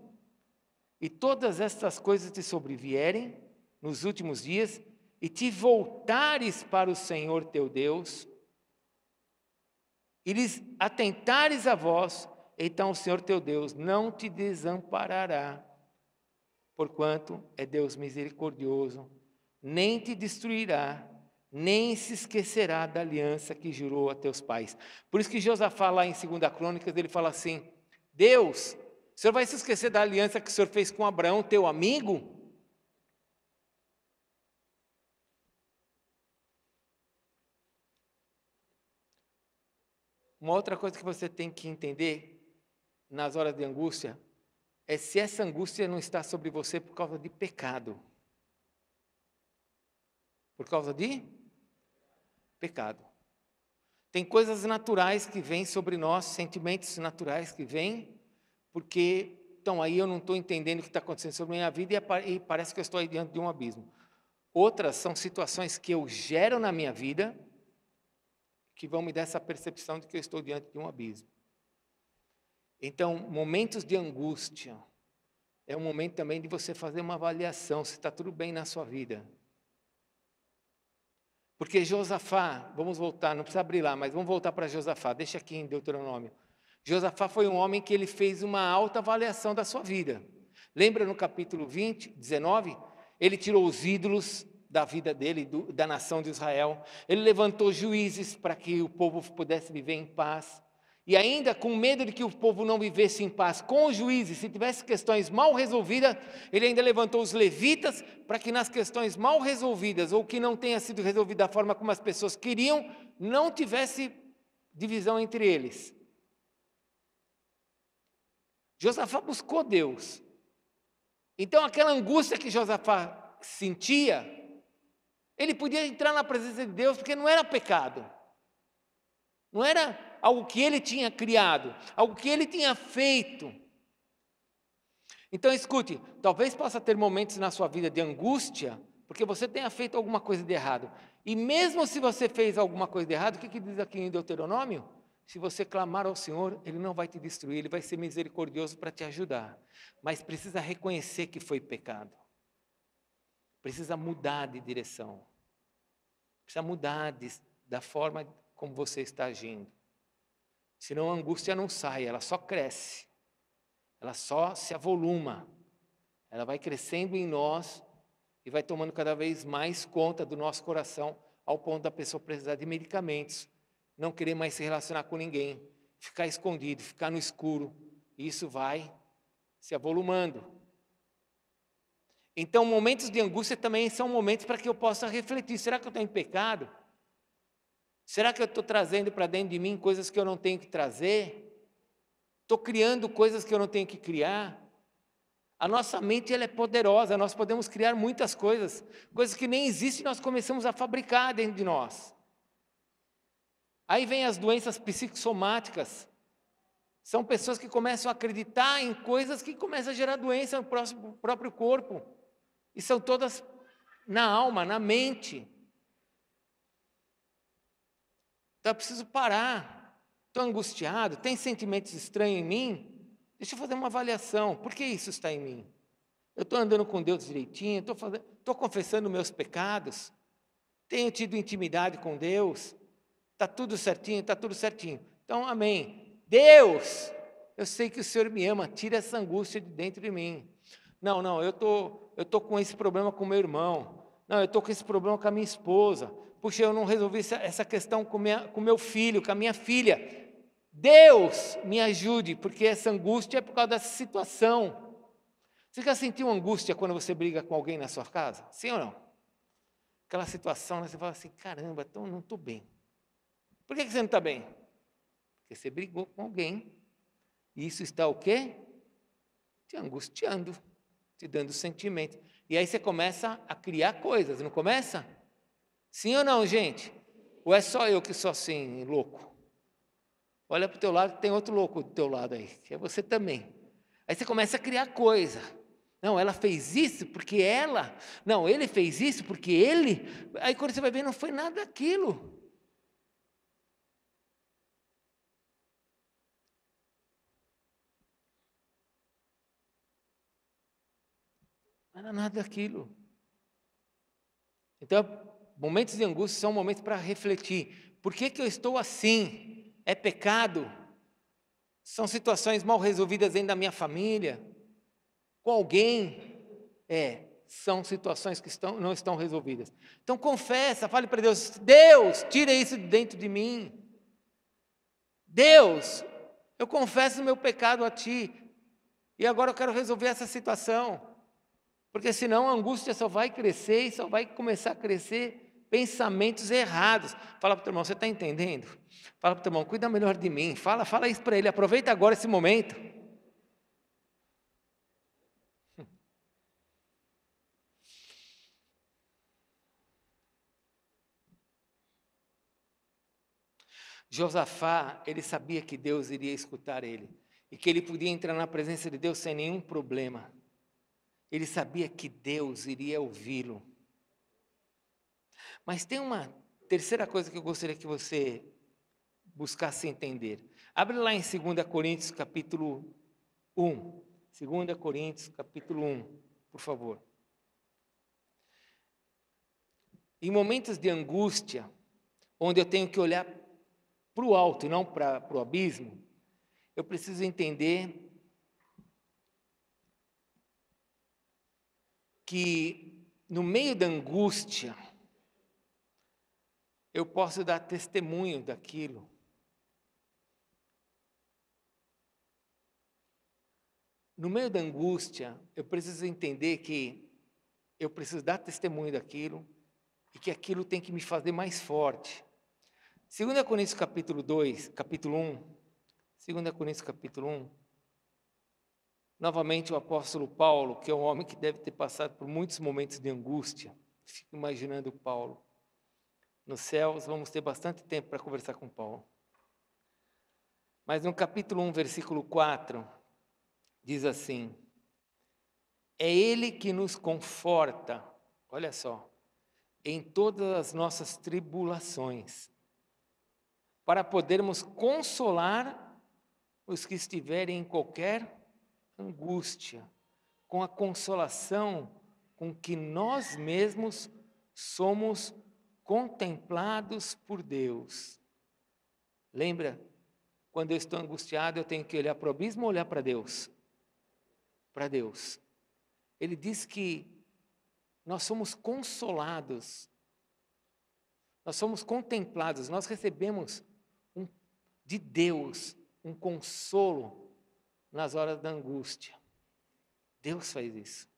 E todas estas coisas te sobrevierem nos últimos dias, e te voltares para o Senhor teu Deus, e lhes atentares a vós, então o Senhor teu Deus não te desamparará, porquanto é Deus misericordioso, nem te destruirá, nem se esquecerá da aliança que jurou a teus pais. Por isso que Josafá, lá em 2 Crônicas, ele fala assim: Deus, o Senhor vai se esquecer da aliança que o Senhor fez com Abraão, teu amigo? Uma outra coisa que você tem que entender nas horas de angústia é se essa angústia não está sobre você por causa de pecado. Por causa de pecado. Tem coisas naturais que vêm sobre nós, sentimentos naturais que vêm, porque, então, aí eu não estou entendendo o que está acontecendo sobre a minha vida e parece que eu estou aí diante de um abismo. Outras são situações que eu gero na minha vida, que vão me dar essa percepção de que eu estou diante de um abismo. Então, momentos de angústia, é um momento também de você fazer uma avaliação, se está tudo bem na sua vida. Porque Josafá, vamos voltar, não precisa abrir lá, mas vamos voltar para Josafá, deixa aqui em Deuteronômio. Josafá foi um homem que ele fez uma alta avaliação da sua vida. Lembra no capítulo 19? Ele tirou os ídolos da vida dele, da nação de Israel. Ele levantou juízes para que o povo pudesse viver em paz. E ainda com medo de que o povo não vivesse em paz com os juízes, se tivesse questões mal resolvidas, ele ainda levantou os levitas para que nas questões mal resolvidas, ou que não tenha sido resolvida da forma como as pessoas queriam, não tivesse divisão entre eles. Josafá buscou Deus. Então aquela angústia que Josafá sentia, ele podia entrar na presença de Deus, porque não era pecado. Não era algo que ele tinha criado, algo que ele tinha feito. Então escute, talvez possa ter momentos na sua vida de angústia, porque você tenha feito alguma coisa de errado. E mesmo se você fez alguma coisa de errado, o que diz aqui em Deuteronômio? Se você clamar ao Senhor, Ele não vai te destruir, Ele vai ser misericordioso para te ajudar. Mas precisa reconhecer que foi pecado. Precisa mudar de direção. Precisa mudar da forma como você está agindo. Senão a angústia não sai, ela só cresce. Ela só se avoluma. Ela vai crescendo em nós e vai tomando cada vez mais conta do nosso coração, ao ponto da pessoa precisar de medicamentos, não querer mais se relacionar com ninguém, ficar escondido, ficar no escuro. E isso vai se avolumando. Então, momentos de angústia também são momentos para que eu possa refletir. Será que eu estou em pecado? Será que eu estou trazendo para dentro de mim coisas que eu não tenho que trazer? Estou criando coisas que eu não tenho que criar? A nossa mente ela é poderosa, nós podemos criar muitas coisas, coisas que nem existem, nós começamos a fabricar dentro de nós. Aí vem as doenças psicossomáticas. São pessoas que começam a acreditar em coisas que começam a gerar doença no próprio corpo. E são todas na alma, na mente. Então eu preciso parar. Estou angustiado, tem sentimentos estranhos em mim? Deixa eu fazer uma avaliação. Por que isso está em mim? Eu estou andando com Deus direitinho? Estou confessando meus pecados? Tenho tido intimidade com Deus? Está tudo certinho? Está tudo certinho. Então, amém. Deus, eu sei que o Senhor me ama, tira essa angústia de dentro de mim. Não, eu tô com esse problema com meu irmão. Não, eu estou com esse problema com a minha esposa. Puxa, eu não resolvi essa questão com meu filho, com a minha filha. Deus, me ajude, porque essa angústia é por causa dessa situação. Você já sentiu angústia quando você briga com alguém na sua casa? Sim ou não? Aquela situação, né, você fala assim, caramba, então não estou bem. Por que você não está bem? Porque você brigou com alguém. E isso está o quê? Te angustiando, te dando sentimento. E aí você começa a criar coisas, não começa? Sim ou não, gente? Ou é só eu que sou assim, louco? Olha para o teu lado, tem outro louco do teu lado aí, que é você também. Aí você começa a criar coisa. Não, ela fez isso porque ela. Não, ele fez isso porque ele. Aí quando você vai ver, não foi nada daquilo. Não era nada daquilo. Então, momentos de angústia são momentos para refletir. Por que eu estou assim? É pecado? São situações mal resolvidas dentro da minha família? Com alguém? São situações que não estão resolvidas. Então confessa, fale para Deus, Deus, tira isso de dentro de mim. Deus, eu confesso o meu pecado a Ti, e agora eu quero resolver essa situação, porque senão a angústia só vai crescer e só vai começar a crescer pensamentos errados. Fala para o teu irmão, você está entendendo? Fala para o teu irmão, cuida melhor de mim, fala isso para ele, aproveita agora esse momento. Josafá, ele sabia que Deus iria escutar ele e que ele podia entrar na presença de Deus sem nenhum problema. Ele sabia que Deus iria ouvi-lo. Mas tem uma terceira coisa que eu gostaria que você buscasse entender. Abre lá em 2 Coríntios capítulo 1. 2 Coríntios capítulo 1, por favor. Em momentos de angústia, onde eu tenho que olhar para o alto e não para o abismo, eu preciso entender que no meio da angústia, eu posso dar testemunho daquilo. No meio da angústia, eu preciso entender que eu preciso dar testemunho daquilo e que aquilo tem que me fazer mais forte. 2 Coríntios capítulo 2, capítulo 1, 2 Coríntios capítulo 1, novamente o apóstolo Paulo, que é um homem que deve ter passado por muitos momentos de angústia, fico imaginando Paulo. Nos céus vamos ter bastante tempo para conversar com Paulo. Mas no capítulo 1, versículo 4, diz assim, é Ele que nos conforta, olha só, em todas as nossas tribulações, para podermos consolar os que estiverem em qualquer angústia, com a consolação com que nós mesmos somos contemplados por Deus. Lembra? Quando eu estou angustiado, eu tenho que olhar para o abismo ou olhar para Deus? Para Deus. ele diz que nós somos consolados, nós somos contemplados, nós recebemos de Deus um consolo nas horas da angústia. Deus faz isso.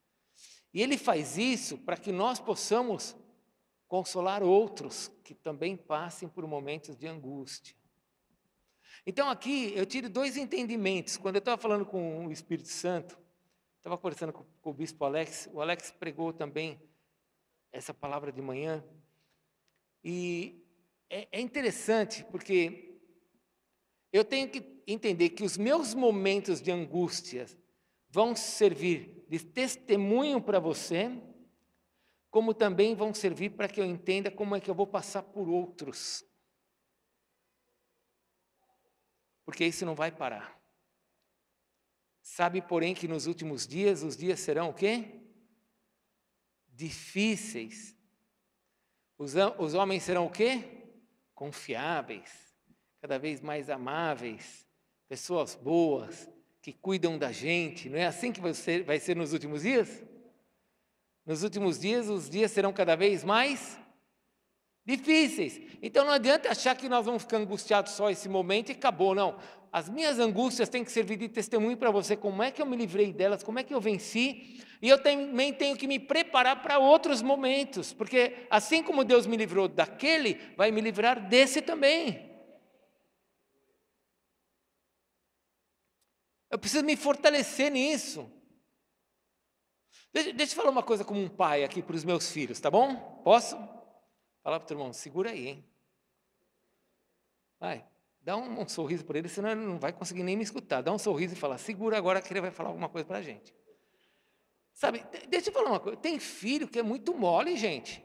E Ele faz isso para que nós possamos consolar outros que também passem por momentos de angústia. Então aqui eu tiro 2 entendimentos. Quando eu estava falando com o Espírito Santo, estava conversando com o bispo Alex, o Alex pregou também essa palavra de manhã, e é interessante porque eu tenho que entender que os meus momentos de angústia vão servir de testemunho para você, como também vão servir para que eu entenda como é que eu vou passar por outros. Porque isso não vai parar. Sabe, porém, que nos últimos dias, os dias serão o quê? Difíceis. Os homens serão o quê? Confiáveis, cada vez mais amáveis, pessoas boas, que cuidam da gente. Não é assim que vai ser nos últimos dias? Nos últimos dias, os dias serão cada vez mais difíceis. Então não adianta achar que nós vamos ficar angustiados só esse momento e acabou, não. As minhas angústias têm que servir de testemunho para você, como é que eu me livrei delas, como é que eu venci, e eu também tenho que me preparar para outros momentos, porque assim como Deus me livrou daquele, vai me livrar desse também. Eu preciso me fortalecer nisso. Deixa eu falar uma coisa como um pai aqui para os meus filhos, tá bom? Posso? Fala para o teu irmão, segura aí, hein? Vai, dá um sorriso para ele, senão ele não vai conseguir nem me escutar. Dá um sorriso e fala, segura agora que ele vai falar alguma coisa para a gente. Sabe, deixa eu falar uma coisa, tem filho que é muito mole, gente.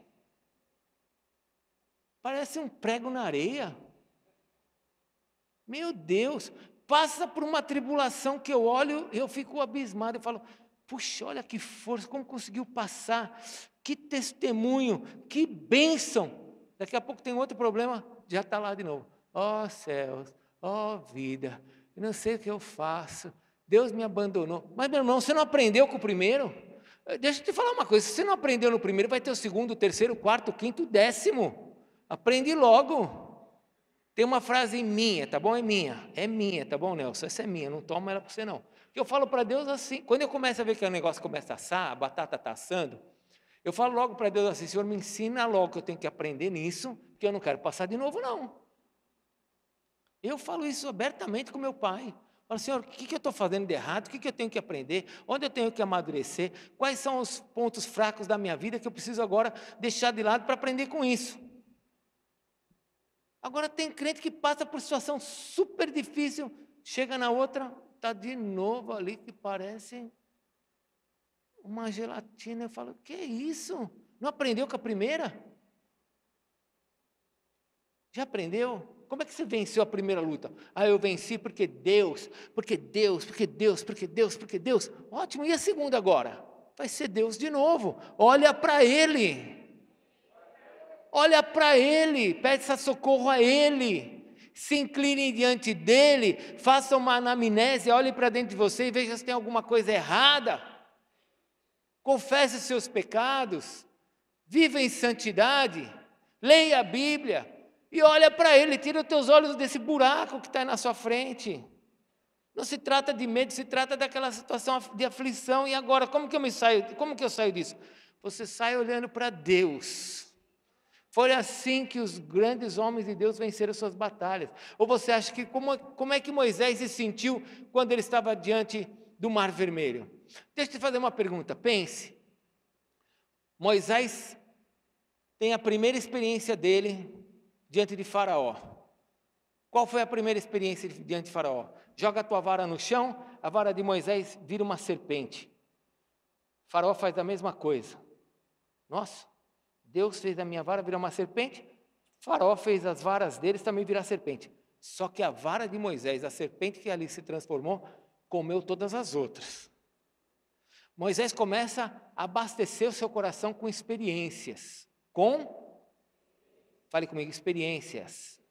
Parece um prego na areia. Meu Deus, passa por uma tribulação que eu olho, eu fico abismado, eu falo, puxa, olha que força, como conseguiu passar, que testemunho, que bênção. Daqui a pouco tem outro problema, já está lá de novo. Ó céus, ó vida, eu não sei o que eu faço, Deus me abandonou. Mas meu irmão, você não aprendeu com o primeiro? Deixa eu te falar uma coisa, se você não aprendeu no primeiro, vai ter o segundo, o terceiro, o quarto, o quinto, o 10º. Aprende logo. Tem uma frase minha, tá bom? É minha, tá bom, Nelson? Essa é minha, não toma ela para você não. Eu falo para Deus assim, quando eu começo a ver que o negócio começa a assar, a batata está assando, eu falo logo para Deus assim, Senhor, me ensina logo que eu tenho que aprender nisso, porque eu não quero passar de novo não. Eu falo isso abertamente com meu pai. Falo, Senhor, o que eu estou fazendo de errado? O que eu tenho que aprender? Onde eu tenho que amadurecer? Quais são os pontos fracos da minha vida que eu preciso agora deixar de lado para aprender com isso? Agora tem crente que passa por situação super difícil, chega na outra, está de novo ali que parece uma gelatina. Eu falo, que é isso? Não aprendeu com a primeira? Já aprendeu? Como é que você venceu a primeira luta? Ah, eu venci porque Deus, porque Deus, porque Deus, porque Deus, porque Deus. Ótimo, e a segunda agora? Vai ser Deus de novo. Olha para Ele. Olha para Ele, peça socorro a Ele, se incline diante dEle, faça uma anamnese, olhe para dentro de você e veja se tem alguma coisa errada. Confesse os seus pecados, viva em santidade, leia a Bíblia e olha para Ele, tira os teus olhos desse buraco que está na sua frente. Não se trata de medo, se trata daquela situação de aflição. E agora, como que eu saio disso? Você sai olhando para Deus. Foi assim que os grandes homens de Deus venceram suas batalhas. Ou você acha que, como é que Moisés se sentiu quando ele estava diante do Mar Vermelho? Deixa eu te fazer uma pergunta, pense. Moisés tem a primeira experiência dele diante de Faraó. Qual foi a primeira experiência diante de Faraó? Joga a tua vara no chão, a vara de Moisés vira uma serpente. Faraó faz a mesma coisa. Nossa! Deus fez a minha vara virar uma serpente, Faraó fez as varas deles também virar serpente. Só que a vara de Moisés, a serpente que ali se transformou, comeu todas as outras. Moisés começa a abastecer o seu coração com experiências. Fale comigo, experiências.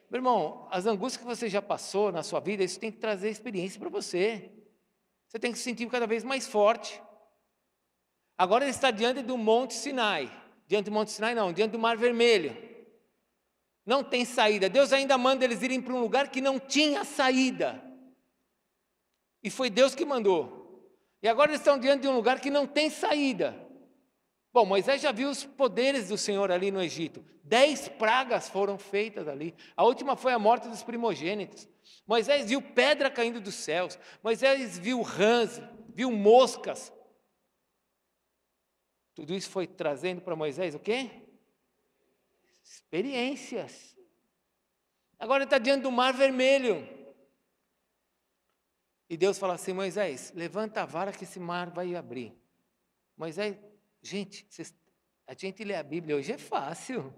Meu irmão, as angústias que você já passou na sua vida, isso tem que trazer experiência para você. Você tem que se sentir cada vez mais forte. Agora ele está diante do Monte Sinai. Diante do Monte Sinai não, diante do Mar Vermelho. Não tem saída. Deus ainda manda eles irem para um lugar que não tinha saída. E foi Deus que mandou. E agora eles estão diante de um lugar que não tem saída. Bom, Moisés já viu os poderes do Senhor ali no Egito. 10 pragas foram feitas ali. A última foi a morte dos primogênitos. Moisés viu pedra caindo dos céus. Moisés viu rãs, viu moscas. Tudo isso foi trazendo para Moisés o quê? Experiências. Agora ele está diante do Mar Vermelho. E Deus fala assim: Moisés, levanta a vara que esse mar vai abrir. Moisés, gente, a gente lê a Bíblia hoje é fácil.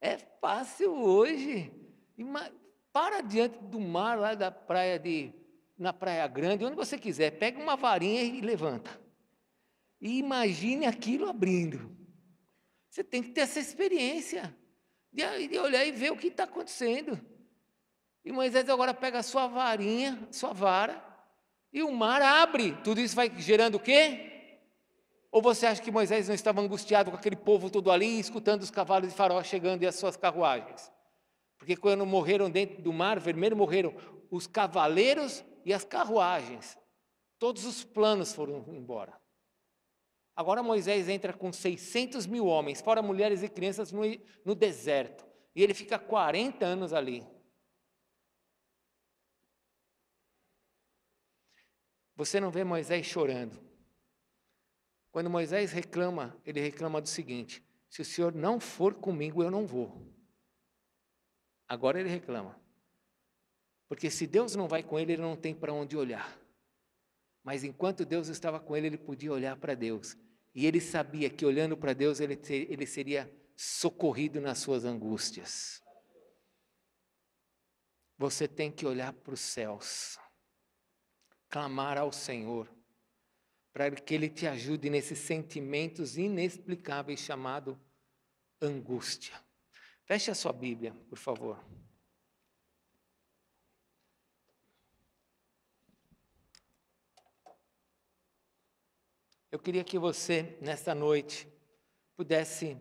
É fácil hoje. Para diante do mar lá da praia na Praia Grande, onde você quiser, pega uma varinha e levanta. E imagine aquilo abrindo. Você tem que ter essa experiência de olhar e ver o que está acontecendo. E Moisés agora pega a sua varinha, sua vara, e o mar abre. Tudo isso vai gerando o quê? Ou você acha que Moisés não estava angustiado com aquele povo todo ali, escutando os cavalos de Faraó chegando e as suas carruagens? Porque quando morreram dentro do Mar Vermelho, morreram os cavaleiros e as carruagens. Todos os planos foram embora. Agora Moisés entra com 600 mil homens, fora mulheres e crianças, no deserto. E ele fica 40 anos ali. Você não vê Moisés chorando. Quando Moisés reclama, ele reclama do seguinte: se o Senhor não for comigo, eu não vou. Agora ele reclama. Porque se Deus não vai com ele, ele não tem para onde olhar. Mas enquanto Deus estava com ele, ele podia olhar para Deus. E ele sabia que olhando para Deus, ele seria socorrido nas suas angústias. Você tem que olhar para os céus. Clamar ao Senhor. Para que Ele te ajude nesses sentimentos inexplicáveis chamado angústia. Feche a sua Bíblia, por favor. Eu queria que você, nesta noite, pudesse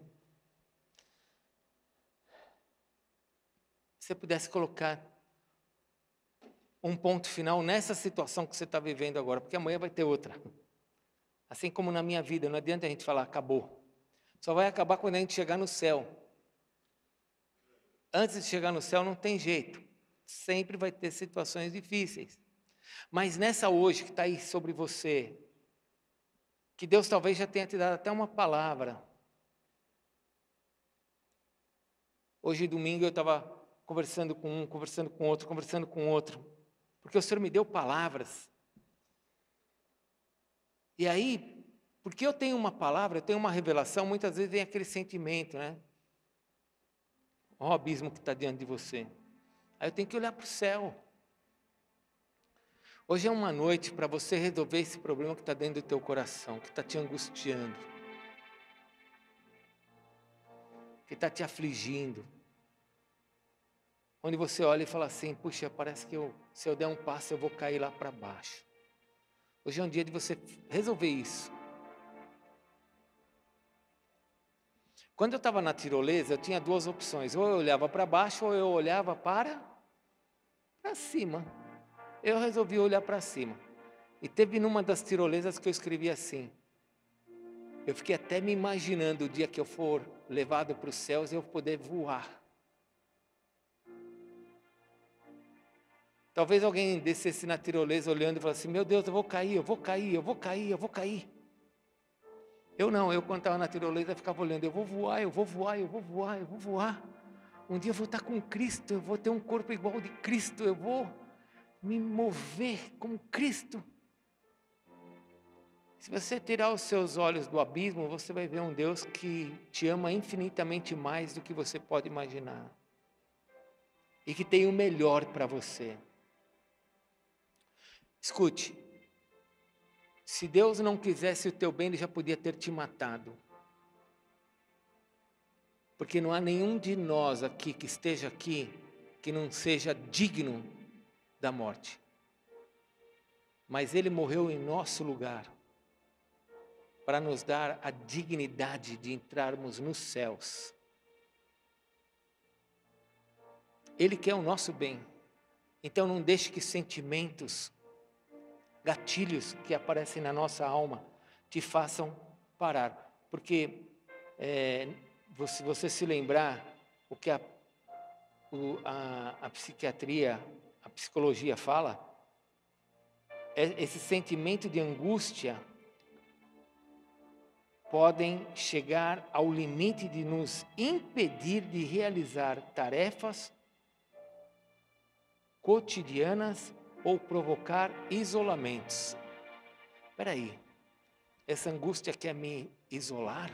colocar um ponto final nessa situação que você está vivendo agora, porque amanhã vai ter outra. Assim como na minha vida, não adianta a gente falar, acabou. Só vai acabar quando a gente chegar no céu. Antes de chegar no céu não tem jeito. Sempre vai ter situações difíceis. Mas nessa hoje que está aí sobre você, que Deus talvez já tenha te dado até uma palavra. Hoje, domingo, eu estava conversando com um, conversando com outro, porque o Senhor me deu palavras. E aí, porque eu tenho uma palavra, eu tenho uma revelação, muitas vezes vem aquele sentimento, né? Olha o abismo que está diante de você. Aí eu tenho que olhar para o céu. Hoje é uma noite para você resolver esse problema que está dentro do teu coração, que está te angustiando, que está te afligindo. Onde você olha e fala assim, puxa, parece que se eu der um passo eu vou cair lá para baixo. Hoje é um dia de você resolver isso. Quando eu estava na tirolesa, eu tinha duas opções. Ou eu olhava para baixo, ou eu olhava para cima. Eu resolvi olhar para cima. E teve numa das tirolesas que eu escrevi assim. Eu fiquei até me imaginando o dia que eu for levado para os céus e eu poder voar. Talvez alguém descesse na tirolesa olhando e falasse assim, meu Deus, eu vou cair. Eu não, quando estava na tirolesa ficava olhando, eu vou voar. Um dia eu vou estar com Cristo, eu vou ter um corpo igual ao de Cristo, eu vou me mover como Cristo. Se você tirar os seus olhos do abismo, você vai ver um Deus que te ama infinitamente mais do que você pode imaginar. E que tem o melhor para você. Escute, se Deus não quisesse o teu bem, Ele já podia ter te matado. Porque não há nenhum de nós aqui que esteja aqui que não seja digno da morte. Mas Ele morreu em nosso lugar. para nos dar a dignidade de entrarmos nos céus. Ele quer o nosso bem. Então não deixe que sentimentos, gatilhos que aparecem na nossa alma te façam parar. Porque se você se lembrar o que a psiquiatria, a psicologia fala, esse sentimento de angústia podem chegar ao limite de nos impedir de realizar tarefas cotidianas ou provocar isolamentos. Espera aí, essa angústia quer me isolar?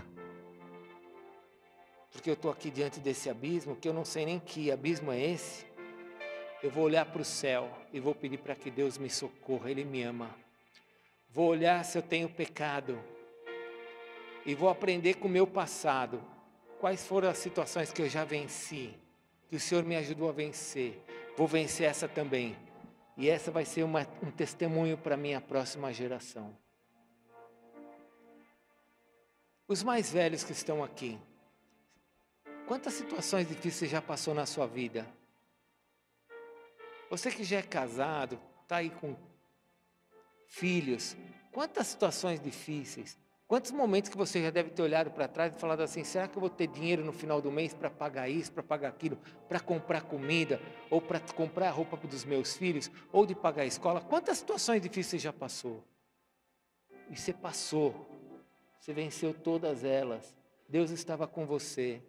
Porque eu estou aqui diante desse abismo, que eu não sei nem que abismo é esse. Eu vou olhar para o céu e vou pedir para que Deus me socorra, Ele me ama. Vou olhar se eu tenho pecado e vou aprender com o meu passado. Quais foram as situações que eu já venci, que o Senhor me ajudou a vencer. Vou vencer essa também. E essa vai ser um testemunho para a minha próxima geração. Os mais velhos que estão aqui, quantas situações difíceis já passou na sua vida? Você que já é casado, está aí com filhos, quantas situações difíceis, quantos momentos que você já deve ter olhado para trás e falado assim, será que eu vou ter dinheiro no final do mês para pagar isso, para pagar aquilo, para comprar comida, ou para comprar a roupa dos meus filhos, ou de pagar a escola? Quantas situações difíceis já passou? E você passou, você venceu todas elas, Deus estava com você.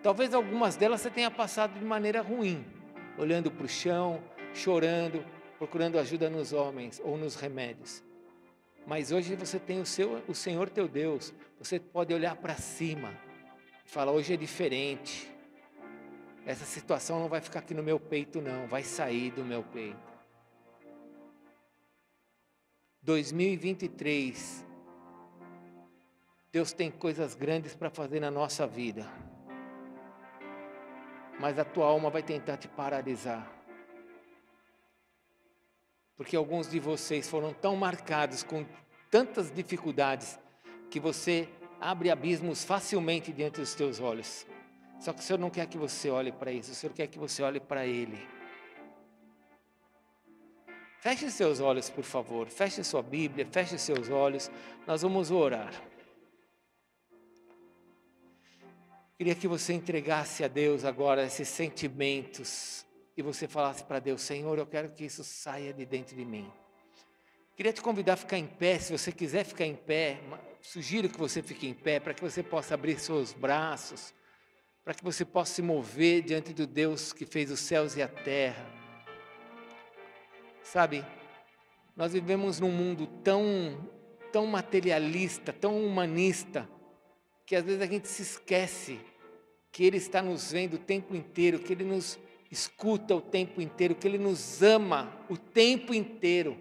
Talvez algumas delas você tenha passado de maneira ruim, olhando para o chão, chorando, procurando ajuda nos homens ou nos remédios. Mas hoje você tem o Senhor teu Deus, você pode olhar para cima e falar, hoje é diferente. Essa situação não vai ficar aqui no meu peito não, vai sair do meu peito. 2023, Deus tem coisas grandes para fazer na nossa vida. Mas a tua alma vai tentar te paralisar. Porque alguns de vocês foram tão marcados com tantas dificuldades que você abre abismos facilmente diante dos teus olhos. Só que o Senhor não quer que você olhe para isso, o Senhor quer que você olhe para Ele. Feche seus olhos, por favor, feche sua Bíblia, feche seus olhos, nós vamos orar. Queria que você entregasse a Deus agora esses sentimentos e você falasse para Deus, Senhor, eu quero que isso saia de dentro de mim. Queria te convidar a ficar em pé, se você quiser ficar em pé, sugiro que você fique em pé, para que você possa abrir seus braços, para que você possa se mover diante do Deus que fez os céus e a terra. Sabe, nós vivemos num mundo tão materialista, tão humanista, que às vezes a gente se esquece que Ele está nos vendo o tempo inteiro, que Ele nos escuta o tempo inteiro, que Ele nos ama o tempo inteiro.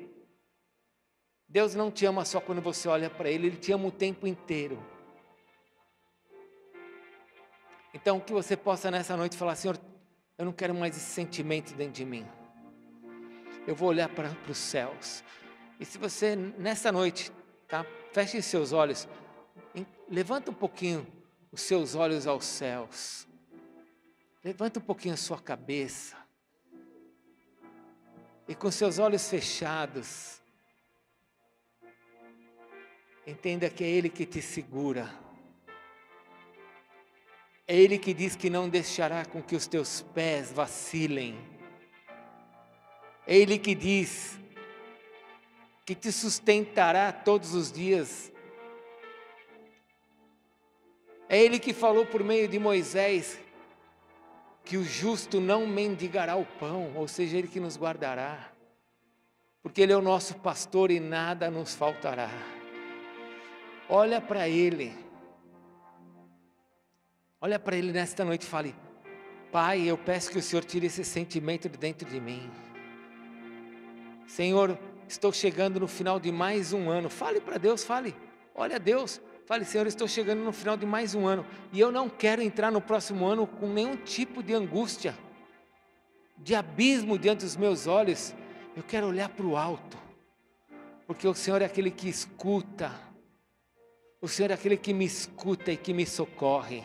Deus não te ama só quando você olha para Ele, Ele te ama o tempo inteiro. Então que você possa nessa noite falar, Senhor, eu não quero mais esse sentimento dentro de mim. Eu vou olhar para os céus. E se você nessa noite, tá? Feche seus olhos. Levanta um pouquinho os seus olhos aos céus. Levanta um pouquinho a sua cabeça. E com seus olhos fechados, entenda que é Ele que te segura. É Ele que diz que não deixará com que os teus pés vacilem. É Ele que diz que te sustentará todos os dias. É Ele que falou por meio de Moisés que o justo não mendigará o pão, ou seja, Ele que nos guardará, porque Ele é o nosso pastor e nada nos faltará. Olha para Ele nesta noite e fale, Pai, eu peço que o Senhor tire esse sentimento de dentro de mim. Senhor, estou chegando no final de mais um ano. Fale para Deus, olha a Deus. Fale, Senhor, estou chegando no final de mais um ano e eu não quero entrar no próximo ano com nenhum tipo de angústia, de abismo diante dos meus olhos. Eu quero olhar para o alto, porque o Senhor é aquele que escuta, O Senhor é aquele que me escuta e que me socorre.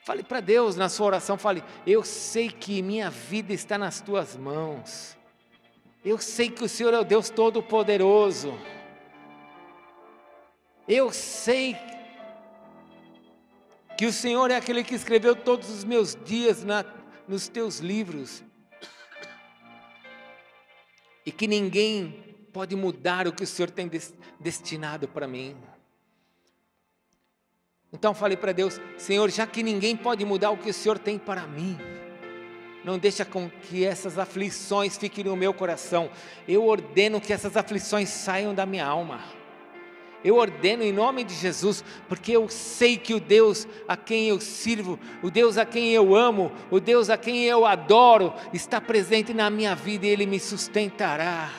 Fale para Deus na sua oração, fale: eu sei que minha vida está nas tuas mãos. Eu sei que o Senhor é o Deus Todo-Poderoso. Eu sei que o Senhor é aquele que escreveu todos os meus dias nos teus livros. E que ninguém pode mudar o que o Senhor tem destinado para mim. Então falei para Deus: Senhor, já que ninguém pode mudar o que o Senhor tem para mim, não deixa com que essas aflições fiquem no meu coração. Eu ordeno que essas aflições saiam da minha alma. Eu ordeno em nome de Jesus, porque eu sei que o Deus a quem eu sirvo, o Deus a quem eu amo, o Deus a quem eu adoro, está presente na minha vida e Ele me sustentará.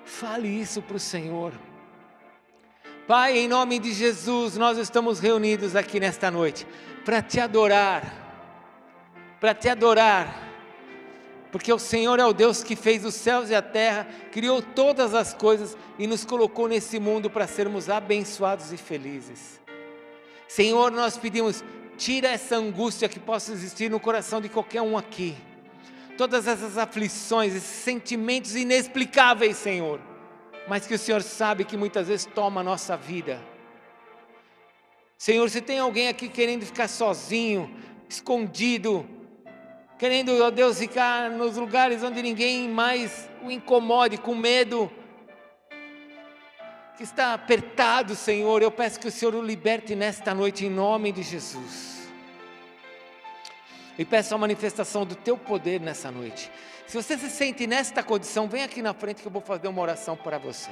Fale isso para o Senhor. Pai, em nome de Jesus, nós estamos reunidos aqui nesta noite para Te adorar, porque o Senhor é o Deus que fez os céus e a terra, criou todas as coisas e nos colocou nesse mundo para sermos abençoados e felizes. Senhor, nós pedimos, tira essa angústia que possa existir no coração de qualquer um aqui, todas essas aflições, esses sentimentos inexplicáveis, Senhor, mas que o Senhor sabe que muitas vezes toma a nossa vida. Senhor, se tem alguém aqui querendo ficar sozinho, escondido, querendo, ó Deus, ficar nos lugares onde ninguém mais o incomode, com medo, que está apertado, Senhor, eu peço que o Senhor o liberte nesta noite, em nome de Jesus. E peço a manifestação do Teu poder nessa noite. Se você se sente nesta condição, vem aqui na frente que eu vou fazer uma oração para você.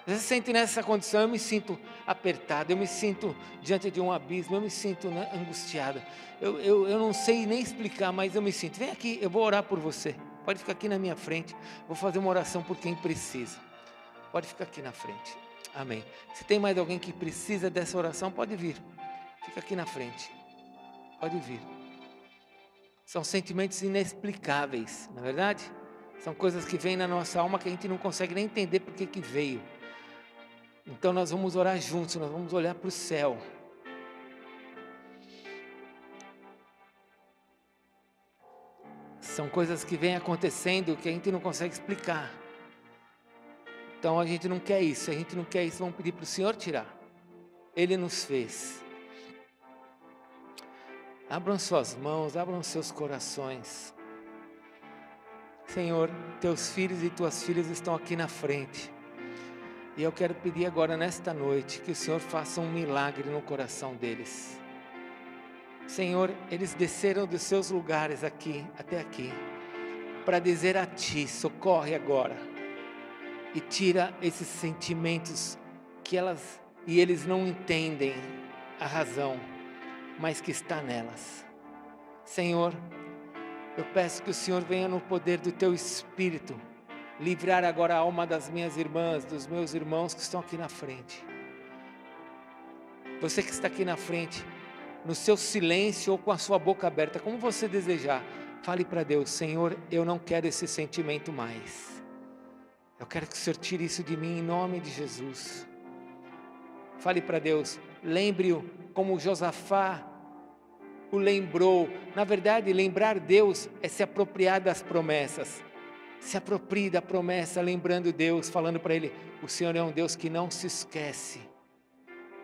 Você se sente nessa condição, eu me sinto apertado, eu me sinto diante de um abismo, eu me sinto angustiado, eu não sei nem explicar, mas eu me sinto. Vem aqui, eu vou orar por você, pode ficar aqui na minha frente, vou fazer uma oração por quem precisa, pode ficar aqui na frente, amém. Se tem mais alguém que precisa dessa oração, pode vir, fica aqui na frente, pode vir. São sentimentos inexplicáveis, não é verdade? São coisas que vêm na nossa alma que a gente não consegue nem entender por que veio. Então nós vamos orar juntos, nós vamos olhar para o céu. São coisas que vêm acontecendo que a gente não consegue explicar. Então a gente não quer isso, se a gente não quer isso, vamos pedir para o Senhor tirar. Ele nos fez. Abram suas mãos, abram seus corações. Senhor, teus filhos e tuas filhas estão aqui na frente. E eu quero pedir agora nesta noite que o Senhor faça um milagre no coração deles. Senhor, eles desceram dos seus lugares aqui, até aqui, para dizer a Ti, socorre agora. E tira esses sentimentos que eles não entendem a razão, mas que está nelas. Senhor, eu peço que o Senhor venha no poder do Teu Espírito, livrar agora a alma das minhas irmãs, dos meus irmãos que estão aqui na frente. Você que está aqui na frente, no seu silêncio ou com a sua boca aberta, como você desejar, fale para Deus: Senhor, eu não quero esse sentimento mais. Eu quero que o Senhor tire isso de mim em nome de Jesus. Fale para Deus, lembre-o como Josafá o lembrou. Na verdade, lembrar Deus é se apropriar das promessas. Se aproprie da promessa, lembrando Deus, falando para Ele: o Senhor é um Deus que não se esquece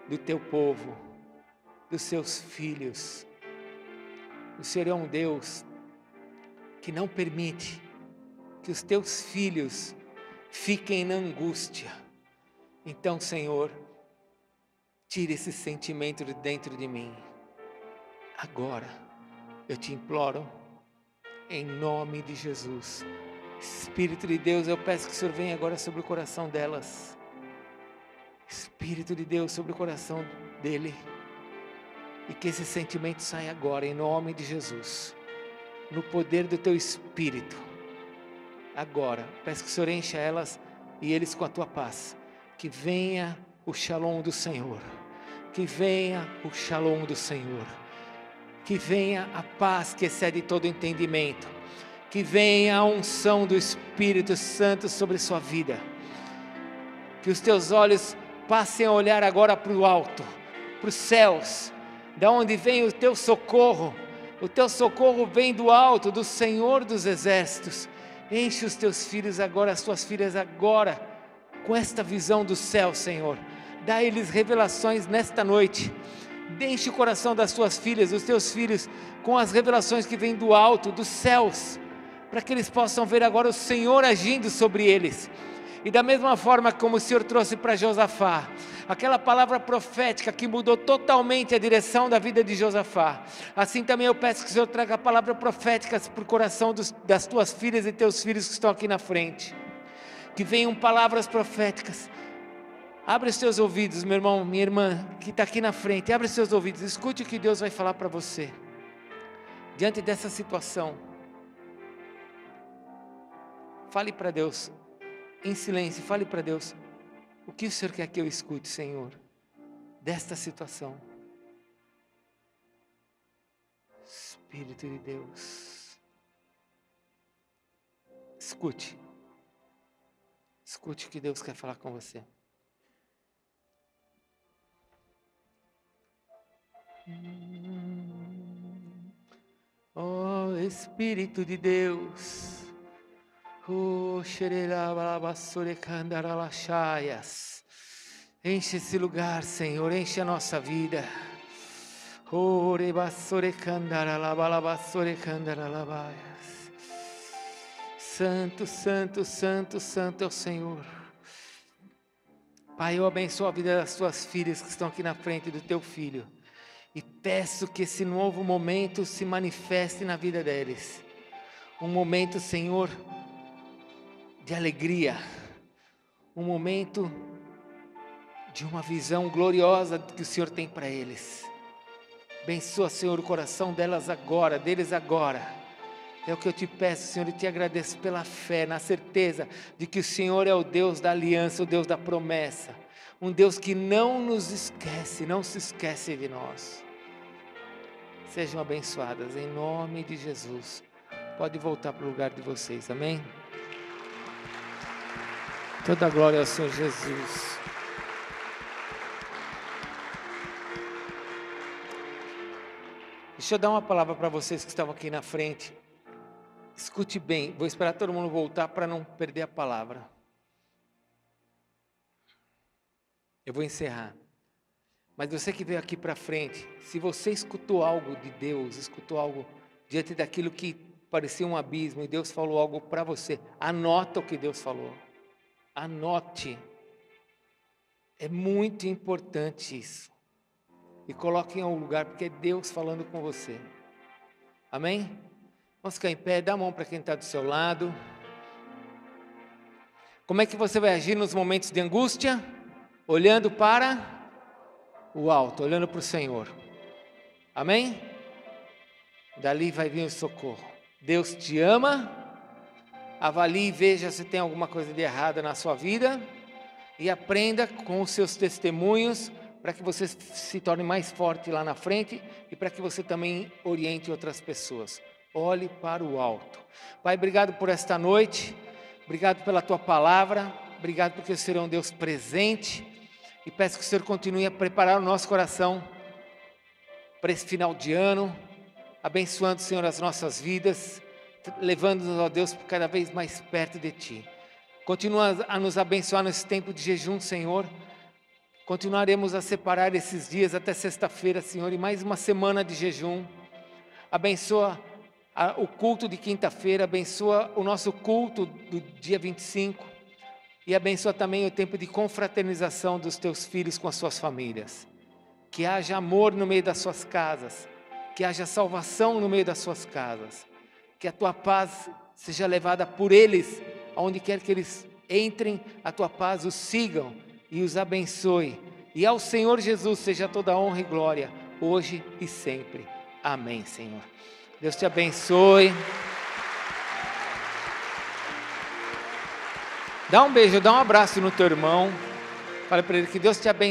do teu povo, dos seus filhos. O Senhor é um Deus que não permite que os teus filhos fiquem na angústia. Então, Senhor, tire esse sentimento de dentro de mim. Agora, eu te imploro, em nome de Jesus. Espírito de Deus, eu peço que o Senhor venha agora sobre o coração delas. Espírito de Deus, sobre o coração dele. E que esse sentimento saia agora, em nome de Jesus. No poder do teu Espírito. Agora, peço que o Senhor encha elas e eles com a tua paz. Que venha o Shalom do Senhor. Que venha o Shalom do Senhor. Que venha a paz que excede todo entendimento. Que venha a unção do Espírito Santo sobre sua vida. Que os teus olhos passem a olhar agora para o alto, para os céus, da onde vem o teu socorro. O teu socorro vem do alto, do Senhor dos Exércitos. Enche os teus filhos agora, as tuas filhas agora, com esta visão do céu, Senhor. Dá a eles revelações nesta noite. Enche o coração das tuas filhas, dos teus filhos, com as revelações que vêm do alto, dos céus, para que eles possam ver agora o Senhor agindo sobre eles. E da mesma forma como o Senhor trouxe para Josafá, aquela palavra profética que mudou totalmente a direção da vida de Josafá, assim também eu peço que o Senhor traga palavras proféticas para o coração das tuas filhas e teus filhos que estão aqui na frente. Que venham palavras proféticas. Abre os teus ouvidos, meu irmão, minha irmã, que está aqui na frente. Abre os teus ouvidos, escute o que Deus vai falar para você. Diante dessa situação, fale para Deus, em silêncio, fale para Deus. O que o Senhor quer que eu escute, Senhor, desta situação? Espírito de Deus, escute. Escute o que Deus quer falar com você. Oh Espírito de Deus, oh xerelabalabasorecandaralachaias, enche esse lugar, Senhor, enche a nossa vida. Oh rebasorecandaralabalabasorecandaralabaias. Santo, santo, santo, santo é o Senhor. Pai, eu abençoo a vida das tuas filhas que estão aqui na frente do teu filho. E peço que esse novo momento se manifeste na vida deles. Um momento, Senhor, de alegria. Um momento de uma visão gloriosa que o Senhor tem para eles. Abençoa, Senhor, o coração deles agora. É o que eu te peço, Senhor, e te agradeço pela fé, na certeza de que o Senhor é o Deus da aliança, o Deus da promessa. Um Deus que não nos esquece, não se esquece de nós. Sejam abençoadas em nome de Jesus. Pode voltar para o lugar de vocês, amém? Toda a glória ao Senhor Jesus. Deixa eu dar uma palavra para vocês que estavam aqui na frente. Escute bem, vou esperar todo mundo voltar para não perder a palavra. Eu vou encerrar. Mas você que veio aqui para frente, se você escutou algo de Deus, escutou algo diante daquilo que parecia um abismo e Deus falou algo para você, anota o que Deus falou. Anote. É muito importante isso. E coloque em algum lugar, porque é Deus falando com você. Amém? Vamos ficar em pé, dá a mão para quem está do seu lado. Como é que você vai agir nos momentos de angústia? Olhando para o alto, olhando para o Senhor. Amém? Dali vai vir o socorro. Deus te ama. Avalie e veja se tem alguma coisa de errada na sua vida. E aprenda com os seus testemunhos para que você se torne mais forte lá na frente e para que você também oriente outras pessoas. Olhe para o alto. Pai, obrigado por esta noite, obrigado pela Tua palavra, obrigado porque o Senhor é um Deus presente e peço que o Senhor continue a preparar o nosso coração para esse final de ano, abençoando, Senhor, as nossas vidas, levando-nos, ó Deus, cada vez mais perto de Ti. Continua a nos abençoar nesse tempo de jejum, Senhor. Continuaremos a separar esses dias até sexta-feira, Senhor, e mais uma semana de jejum. Abençoa o culto de quinta-feira, abençoa o nosso culto do dia 25 e abençoa também o tempo de confraternização dos teus filhos com as suas famílias. Que haja amor no meio das suas casas, que haja salvação no meio das suas casas, que a tua paz seja levada por eles, aonde quer que eles entrem, a tua paz os sigam e os abençoe. E ao Senhor Jesus seja toda a honra e glória, hoje e sempre. Amém, Senhor. Deus te abençoe. Dá um beijo, dá um abraço no teu irmão. Fala para ele que Deus te abençoe.